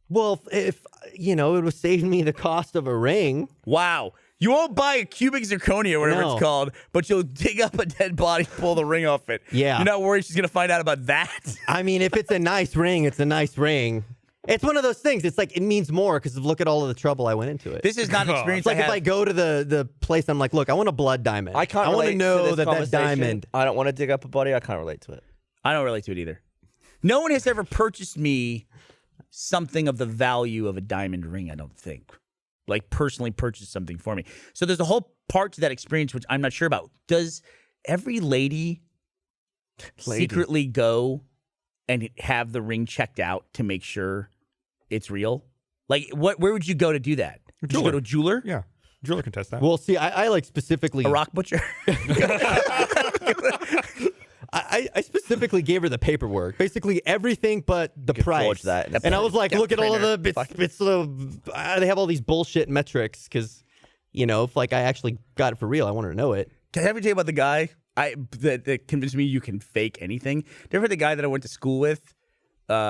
Well, if it would save me the cost of a ring. Wow. You won't buy a cubic zirconia or whatever No. it's called, but you'll dig up a dead body, pull the ring off it. Yeah. You're not worried she's gonna find out about that. I mean, if it's a nice ring, it's a nice ring. It's one of those things. It's like it means more because look at all of the trouble I went into it. This is not an experience It's like I if have. I go to the place, I'm like, look, I want a blood diamond. I can't I want relate to know this that conversation. diamond. I don't want to dig up a body. I can't relate to it. I don't relate to it either. No one has ever purchased me something of the value of a diamond ring, I don't think. Like personally purchased something for me. So there's a whole part to that experience which I'm not sure about. Does every lady secretly go and have the ring checked out to make sure it's real? Like where would you go to do that? Just go to a jeweler? Yeah. Jeweler can test that. Well, see, I like specifically. A rock butcher? I specifically gave her the paperwork, basically everything but the could price. forge that in a and I was like, Yeah, look at all of printer. the bits. They have all these bullshit metrics because, if like I actually got it for real, I wanted to know it. Did I ever tell you about the guy that convinced me you can fake anything? Did you ever heard the guy that I went to school with?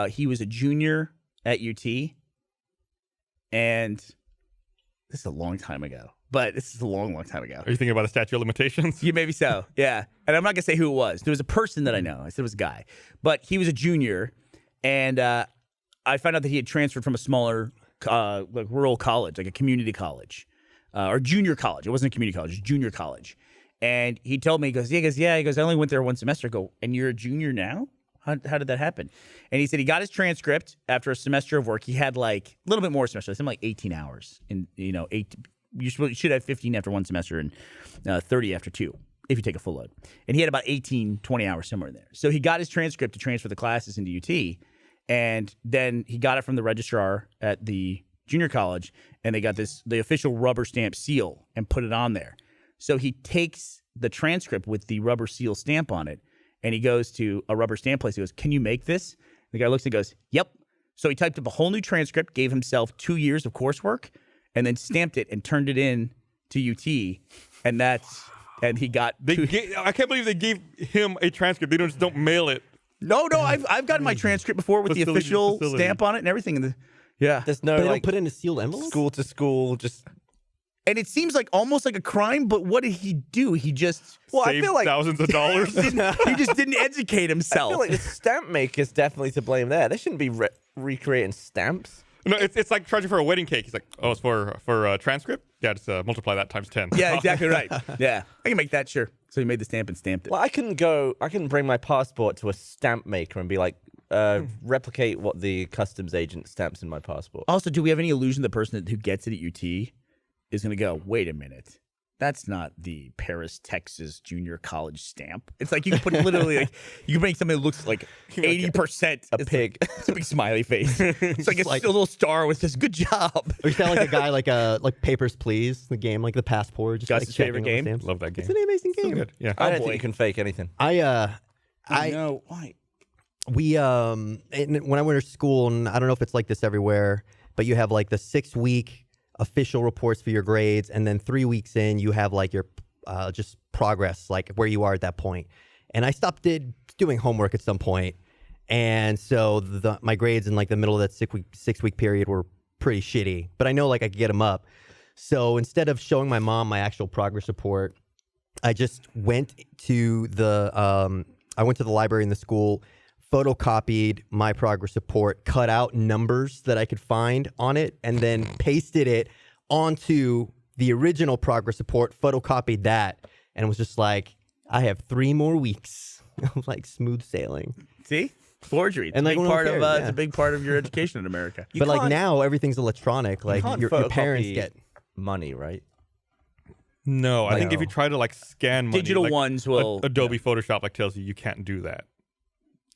He was a junior at UT, and this is a long time ago. but this is a long, long time ago. Are you thinking about a statute of limitations? Yeah, maybe so. Yeah. And I'm not going to say who it was. There was a person that I know. I said it was a guy. But he was a junior. And I found out that he had transferred from a smaller like rural college, like a community college. Or junior college. It wasn't a community college. It was junior college. And he told me, he goes, I only went there one semester. I go, and you're a junior now? How did that happen? And he said he got his transcript after a semester of work. He had like a little bit more semester, something like 18 hours. And, you should have 15 after one semester and 30 after two, if you take a full load. And he had about 18, 20 hours somewhere in there. So he got his transcript to transfer the classes into UT. And then he got it from the registrar at the junior college. And they got the official rubber stamp seal and put it on there. So he takes the transcript with the rubber seal stamp on it, and he goes to a rubber stamp place. He goes, "Can you make this?" The guy looks and goes, "Yep." So he typed up a whole new transcript, gave himself 2 years of coursework, and then stamped it and turned it in to UT, and he got. I can't believe they gave him a transcript. They don't mail it. No, I've gotten my transcript before with the official stamp on it and everything. There's no But they like don't put it in a sealed envelope? school to school. Just And it seems like almost like a crime, but what did he do? He just I feel like thousands of dollars. he just didn't educate I himself. feel like the stamp maker's definitely to blame there. They shouldn't be recreating stamps. No, it's like charging for a wedding cake. He's like, oh, it's for a transcript? Yeah, just multiply that times 10. Yeah, exactly right. Yeah, I can make that, sure. So he made the stamp and stamped it. Well, I can bring my passport to a stamp maker and be like, replicate what the customs agent stamps in my passport. Also, do we have any illusion the person who gets it at UT is going to go, wait a minute, that's not the Paris, Texas junior college stamp? It's like you can put literally, like, you can make something that looks like 80% a pig. It's a big smiley face. It's like a little star with this good job. Or you sound like a guy like Papers, Please, the game, like the passport. Just Gus's like checking favorite all the game? stamps. Love that game. It's an amazing game. Good. Yeah. I don't boy. think you can fake anything. I know why. We and when I went to school, and I don't know if it's like this everywhere, but you have like the 6-week official reports for your grades, and then 3 weeks in you have like your just progress, like where you are at that point. And I stopped doing homework at some point, and so my grades in like the middle of that 6-week period were pretty shitty. But I know like I could get them up. So instead of showing my mom my actual progress report, I just went to the library in the school, photocopied my progress report, cut out numbers that I could find on it, and then pasted it onto the original progress report, photocopied that, and was just like, I have 3 more weeks of like smooth sailing. See? Forgery. It's, And, like, a big no one part of, cares, it's a big part of your education in America. But like can't- now everything's electronic. Like can't your parents photocopy get. money, right? No, I think if you try to like scan money, Digital like, ones will Adobe Photoshop like tells you can't do that.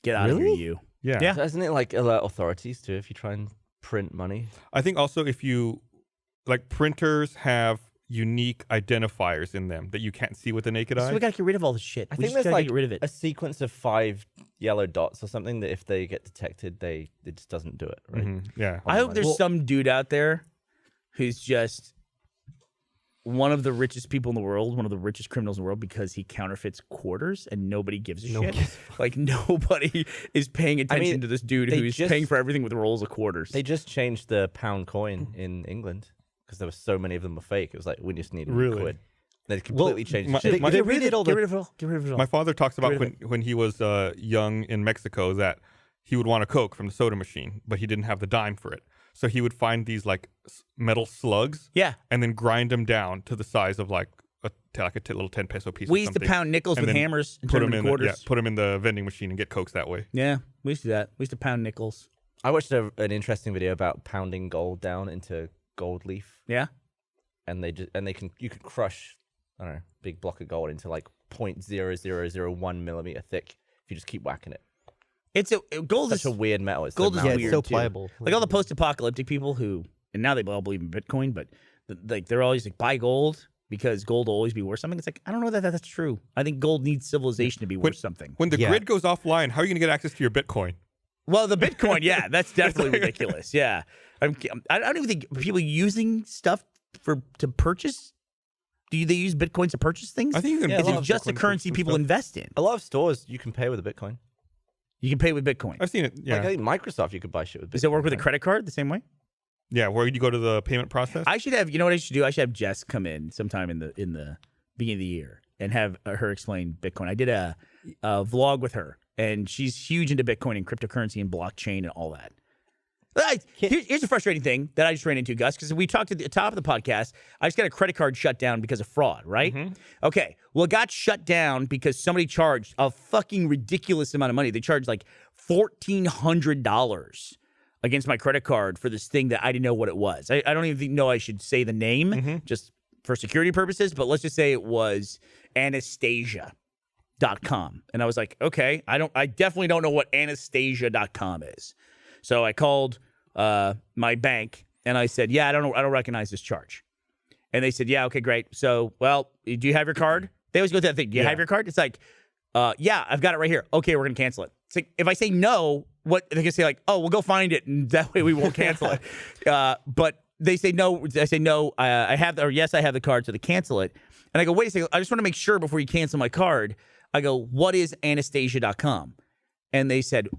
get out of Really? here, you. Yeah. Yeah. Doesn't it like alert authorities too if you try and print money? I think also if you like printers have unique identifiers in them that you can't see with the naked eye. So we got to get rid of all this shit. I We think just there's gotta like get rid of it. a sequence of 5 yellow dots or something that if they get detected, it just doesn't do it, right? Yeah. I hope there's some dude out there who's just one of the richest people in the world, one of the richest criminals in the world, because he counterfeits quarters and nobody gives a shit. Like nobody is paying attention to this dude they who's just- paying for everything with rolls of quarters. They just changed the pound coin in England because there were so many of them were fake. It was like, we just need a Really? quid. They completely changed my- the shit. my- They get rid redid all of it. Get the rid of it all. Get rid of it all. My father talks about Get rid when he was young in Mexico that he would want a Coke from the soda machine, but he didn't have the dime for it. So he would find these like metal slugs, Yeah. and then grind them down to the size of like a little 10 peso piece. We or used to something, pound nickels and with then hammers and put turn them them into in quarters. put them in the vending machine and get Cokes that way. Yeah, we used to do that. We used to pound nickels. I watched an interesting video about pounding gold down into gold leaf, Yeah. and you could crush, I don't know, big block of gold into like 0.0001 millimeter thick if you just keep whacking it. Gold Such is a weird metal. It's gold so is Yeah, malleable. it's weird so too. pliable. Like all the post-apocalyptic people who, and now they all believe in Bitcoin, but like they're always like buy gold because gold will always be worth something. It's like I don't know that that's true. I think gold needs civilization to be worth something. When the Yeah. grid goes offline, how are you going to get access to your Bitcoin? Well, the Bitcoin, yeah, that's definitely ridiculous. Yeah, I don't even think people using stuff to purchase. They use Bitcoins to purchase things? I think you can. Yeah, a Is lot it of just a Bitcoin for currency some people stuff. invest in? A lot of stores you can pay with a Bitcoin. You can pay with Bitcoin. I've seen it. Yeah. Like I think Microsoft, you could buy shit with Bitcoin. Does it work with a right? credit card the same way? Yeah, where you go to the payment process. I should have. You know what I should do? I should have Jess come in sometime in the beginning of the year and have her explain Bitcoin. I did a vlog with her, and she's huge into Bitcoin and cryptocurrency and blockchain and all that. Here's a frustrating thing that I just ran into, Gus, because we talked at the top of the podcast. I just got a credit card shut down because of fraud, right? Okay, well, it got shut down because somebody charged a fucking ridiculous amount of money. They charged like $1,400 against my credit card for this thing that I didn't know what it was. I don't even know I should say the name just for security purposes, but let's just say it was Anastasia.com. And I was like, okay, I definitely don't know what Anastasia.com is. So I called my bank and I said, yeah, I don't recognize this charge. And they said, yeah, okay, great. So, well, do you have your card? They always go through that thing. Do you have your card? It's like, yeah, I've got it right here. Okay, we're going to cancel it. It's like, if I say no, what they can say like, oh, we'll go find it, and that way we won't cancel it. But they say no. I say no. I have, or yes, I have the card, so they cancel it. And I go, wait a second. I just want to make sure before you cancel my card. I go, what is Anastasia.com? And they said,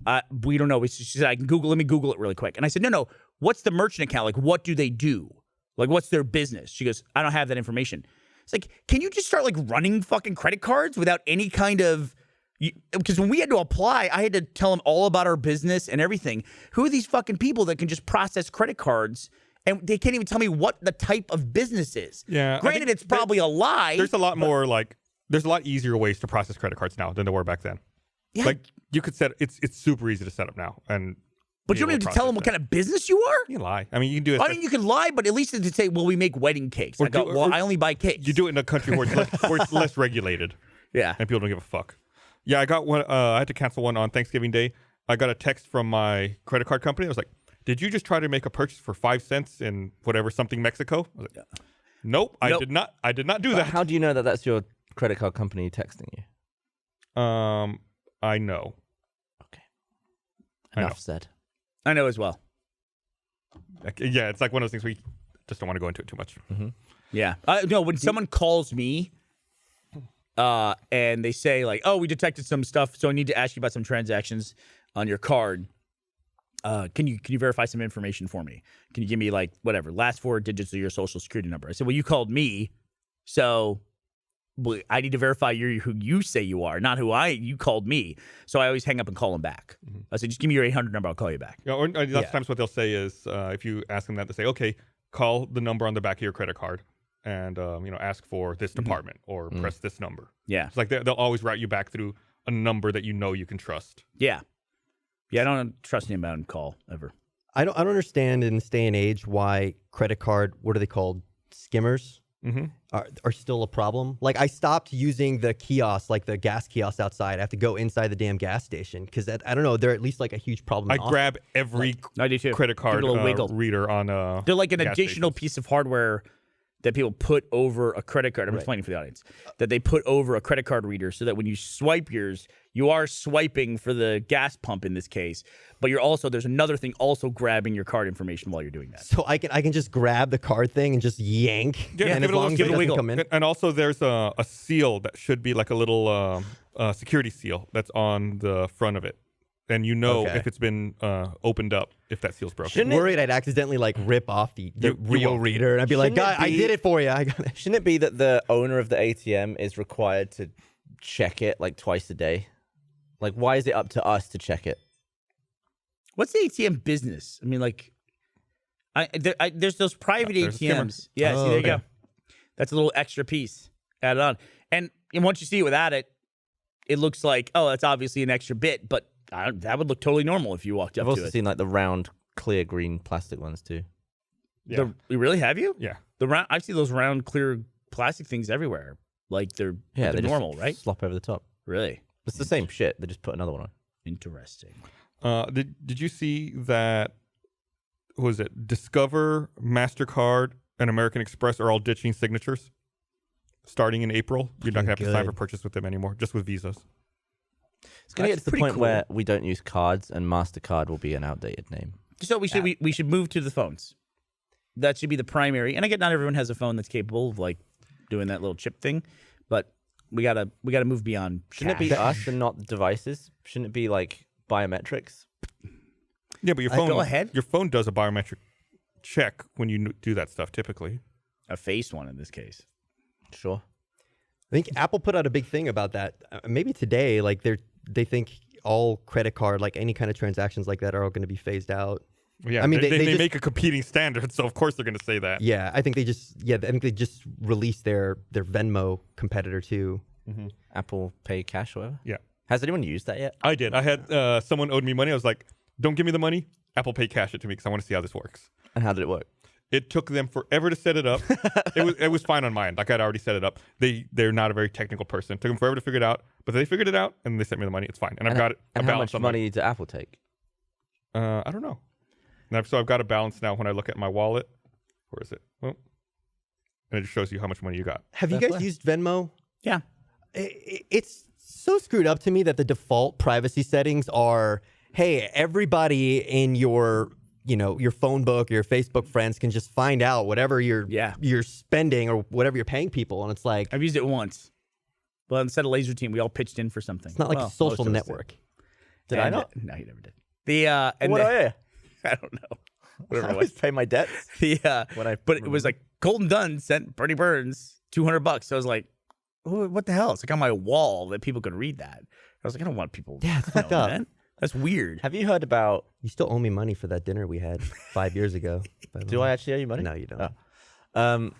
we don't know. She said, let me Google it really quick. And I said, no. What's the merchant account? Like, what do they do? Like, what's their business? She goes, I don't have that information. It's like, can you just start like running fucking credit cards without any kind of, because when we had to apply, I had to tell them all about our business and everything. Who are these fucking people that can just process credit cards and they can't even tell me what the type of business is? Yeah. Granted, it's probably a lie. There's a lot more there's a lot easier ways to process credit cards now than there were back then. Yeah. Like you could it's super easy to set up now. But you don't need to tell them what kind of business you are? You can lie. I mean, you can do it. I mean, you can lie, but at least to say, well, we make wedding cakes. I only buy cakes. You do it in a country where it's less regulated. Yeah. And people don't give a fuck. Yeah, I got one. I had to cancel one on Thanksgiving Day. I got a text from my credit card company. I was like, did you just try to make a purchase for 5 cents in whatever, something Mexico? I was like, nope, I did not. I did not do that. How do you know that that's your credit card company texting you? I know. Okay. Enough know. said. I know as well. Yeah, it's like one of those things where you just don't want to go into it too much. Yeah. No, when someone calls me and they say like, oh, we detected some stuff, so I need to ask you about some transactions on your card. Can you verify some information for me? Can you give me like whatever, last 4 digits of your social security number? I said, well, you called me, so I need to verify you're who you say you are, not you called me. So I always hang up and call them back. I said, just give me your 800 number. I'll call you back. Yeah, or lots of times what they'll say is, if you ask them that, they say, okay, call the number on the back of your credit card and, ask for this department or press this number. Yeah. It's like they'll always route you back through a number that you know you can trust. Yeah. Yeah, I don't trust anybody on call ever. I don't understand in this day and age why credit card, what are they called? Skimmers? Are still a problem. Like I stopped using the kiosk, like the gas kiosk outside. I have to go inside the damn gas station because I don't know. They're at least like a huge problem. I grab every I do too. credit card reader on They're like an additional stations. piece of hardware that people put over a credit card. I'm explaining for the audience that they put over a credit card reader so that when you swipe yours, you are swiping for the gas pump in this case, but there's another thing also grabbing your card information while you're doing that. So I can just grab the card thing and just yank. Yeah, and give as it a long as give it a doesn't wiggle. come in. And also there's a seal that should be like a little security seal that's on the front of it. And if it's been opened up, if that seal's broken. Worried I'd accidentally like rip off the real won't. reader, and I'd be like, "God, I did it for you." I got it. Shouldn't it be that the owner of the ATM is required to check it like twice a day? Like, why is it up to us to check it? What's the ATM business? I mean, like, there's those private there's a ATMs. Yeah, see, there you go. That's a little extra piece added on. And once you see it without it, it looks like, oh, that's obviously an extra bit, but that would look totally normal if you walked up I've to also it. seen like the round, clear green plastic ones too. Yeah. You really have you? Yeah. I see those round, clear plastic things everywhere. Like they're normal, just right? Slop over the top. Really? It's the same shit. They just put another one on. Interesting. Did you see that? What was it? Discover, MasterCard, and American Express are all ditching signatures. Starting in April, you're not gonna have to sign for purchase with them anymore, just with visas. It's gonna get to the pretty point cool. where we don't use cards, and MasterCard will be an outdated name. So we should move to the phones. That should be the primary. And I get not everyone has a phone that's capable of like doing that little chip thing, but we gotta move beyond. Shouldn't it be us and not devices? Shouldn't it be like biometrics? Yeah, but your phone. Go ahead. Your phone does a biometric check when you do that stuff. Typically, A face one in this case. Sure. I think Apple put out a big thing about that. Maybe today, like they think all credit card, like any kind of transactions like that, are all going to be phased out. yeah. I mean, they just, make a competing standard, so of course they're going to say that. Yeah, I think they just released their Venmo competitor too. Apple Pay Cash or whatever. Yeah. Has anyone used that yet? I did. I had someone owed me money. I was like, "Don't give me the money. Apple Pay Cash it to me because I want to see how this works." And how did it work? It took them forever to set it up. It was fine on mine. Like I'd already set it up. They're not a very technical person. It took them forever to figure it out, but they figured it out and they sent me the money. It's fine, and I've got it. And a how balance much on money did Apple take? I don't know. So I've got a balance now when I look at my wallet. Where is it? Well, and it just shows you how much money you got. Have you guys used Venmo? Yeah. It's so screwed up to me that the default privacy settings are, hey, everybody in your phone book, your Facebook friends can just find out whatever you're spending or whatever you're paying people, and it's like I've used it once. Well, instead of Laser Team, we all pitched in for something. it's not like Well, a social most of us network. Did I And, not? No, you never did. The and What the, do I owe you? I don't know. I Whatever it always was. pay my debts. When I But it was like Colton Dunn sent Bernie Burns $200. So I was like, oh, what the hell? It's like on my wall that people could read that. I was like, I don't want people. Yeah, it's fucked up. That. That's weird. Have you heard about? You still owe me money for that dinner we had 5 years ago. by the Do way. I actually owe you money? No, you don't. Oh.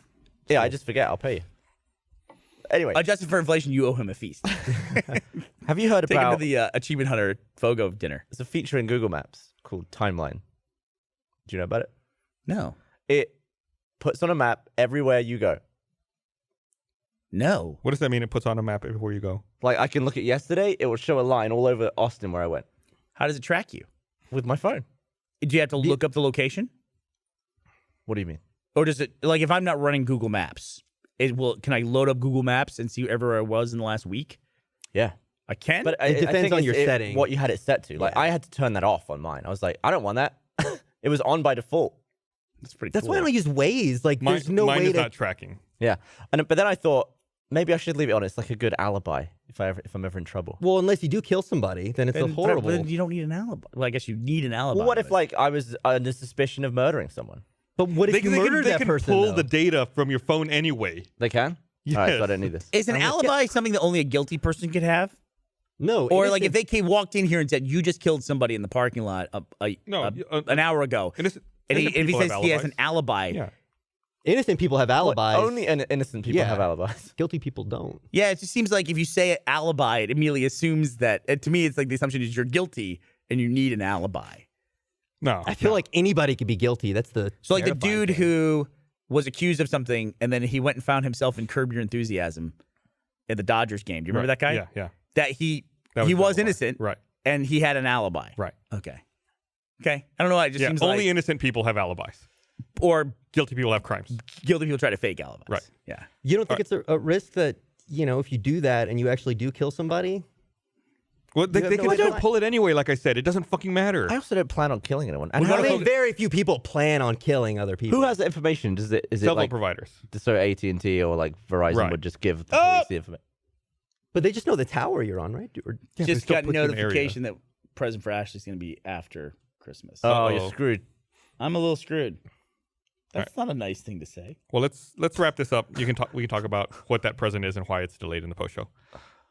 Yeah, I just forget. I'll pay you. Anyway, Adjusted for inflation, you owe him a feast. have you heard Take him to about? the Achievement Hunter Fogo dinner. There's a feature in Google Maps called Timeline. Do you know about it? No. It puts on a map everywhere you go. No. What does that mean? It puts on a map everywhere you go. Like I can look at yesterday, it will show a line all over Austin where I went How does it track you? with my phone. Do you have to look up the location? What do you mean? Or does it, like, if I'm not running Google Maps, can I load up Google Maps and see everywhere I was in the last week? Yeah. I can? But It depends think on it's your setting. what you had it set to. Like Yeah. I had to turn that off on mine. I was like, I don't want that. It was on by default. That's pretty That's cool. why I don't use Waze. Like, Mine, there's no mine way is to. not tracking. Yeah. But then I thought maybe I should leave it on. It's like a good alibi if I'm ever in trouble. Well, unless you do kill somebody, then it's a horrible. But you don't need an alibi. Well, I guess you need an alibi. Well, what if but- like I was under suspicion of murdering someone? But what if you murder they that can person? pull though? the data from your phone anyway. They can? All right, so I Yes. don't need this. Is an alibi something that only a guilty person could have? No, Or like if innocent- they walked in here and said, you just killed somebody in the parking lot an hour ago. Innocent And if he people have says he has an alibis. alibi. Yeah. innocent people have alibis. Only innocent people Yeah. have alibis. Guilty people don't. Yeah, it just seems like if you say alibi, it immediately assumes that, to me, it's like the assumption is you're guilty and you need an alibi. No. I feel like anybody could be guilty. That's the So like the terrifying dude thing. who was accused of something and then he went and found himself in Curb Your Enthusiasm in the Dodgers game. Do you remember that guy? Yeah, yeah. That he That was his alibi. innocent, Right, and he had an alibi. right. Okay. I don't know why. It just Yeah, seems only like innocent people have alibis. or Guilty people have crimes. guilty people try to fake alibis. Right. Yeah. You don't think it's a risk that, if you do that and you actually do kill somebody? Well, they have can no still idea. pull it anyway, like I said. It doesn't fucking matter. I also don't plan on killing anyone. And I how do mean, they- very few people plan on killing other people. who has the information? Is it Cell phone like providers. so AT&T or like Verizon Right. would just give the police the information? But they just know the tower you're on, right? Or, Yeah, Just they still got put you in the area. notification that present for Ashley's going to be after Christmas. Oh, you're Uh-oh. screwed. I'm a little screwed. That's not a nice thing to say. Well, let's wrap this up. We can talk about what that present is and why it's delayed in the post show.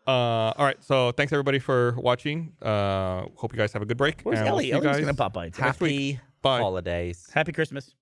All right. So thanks everybody for watching. Hope you guys have a good break. Where's and we'll Ellie? see you Ellie's guys going to pop by. next week. Happy Bye. holidays. Happy Christmas.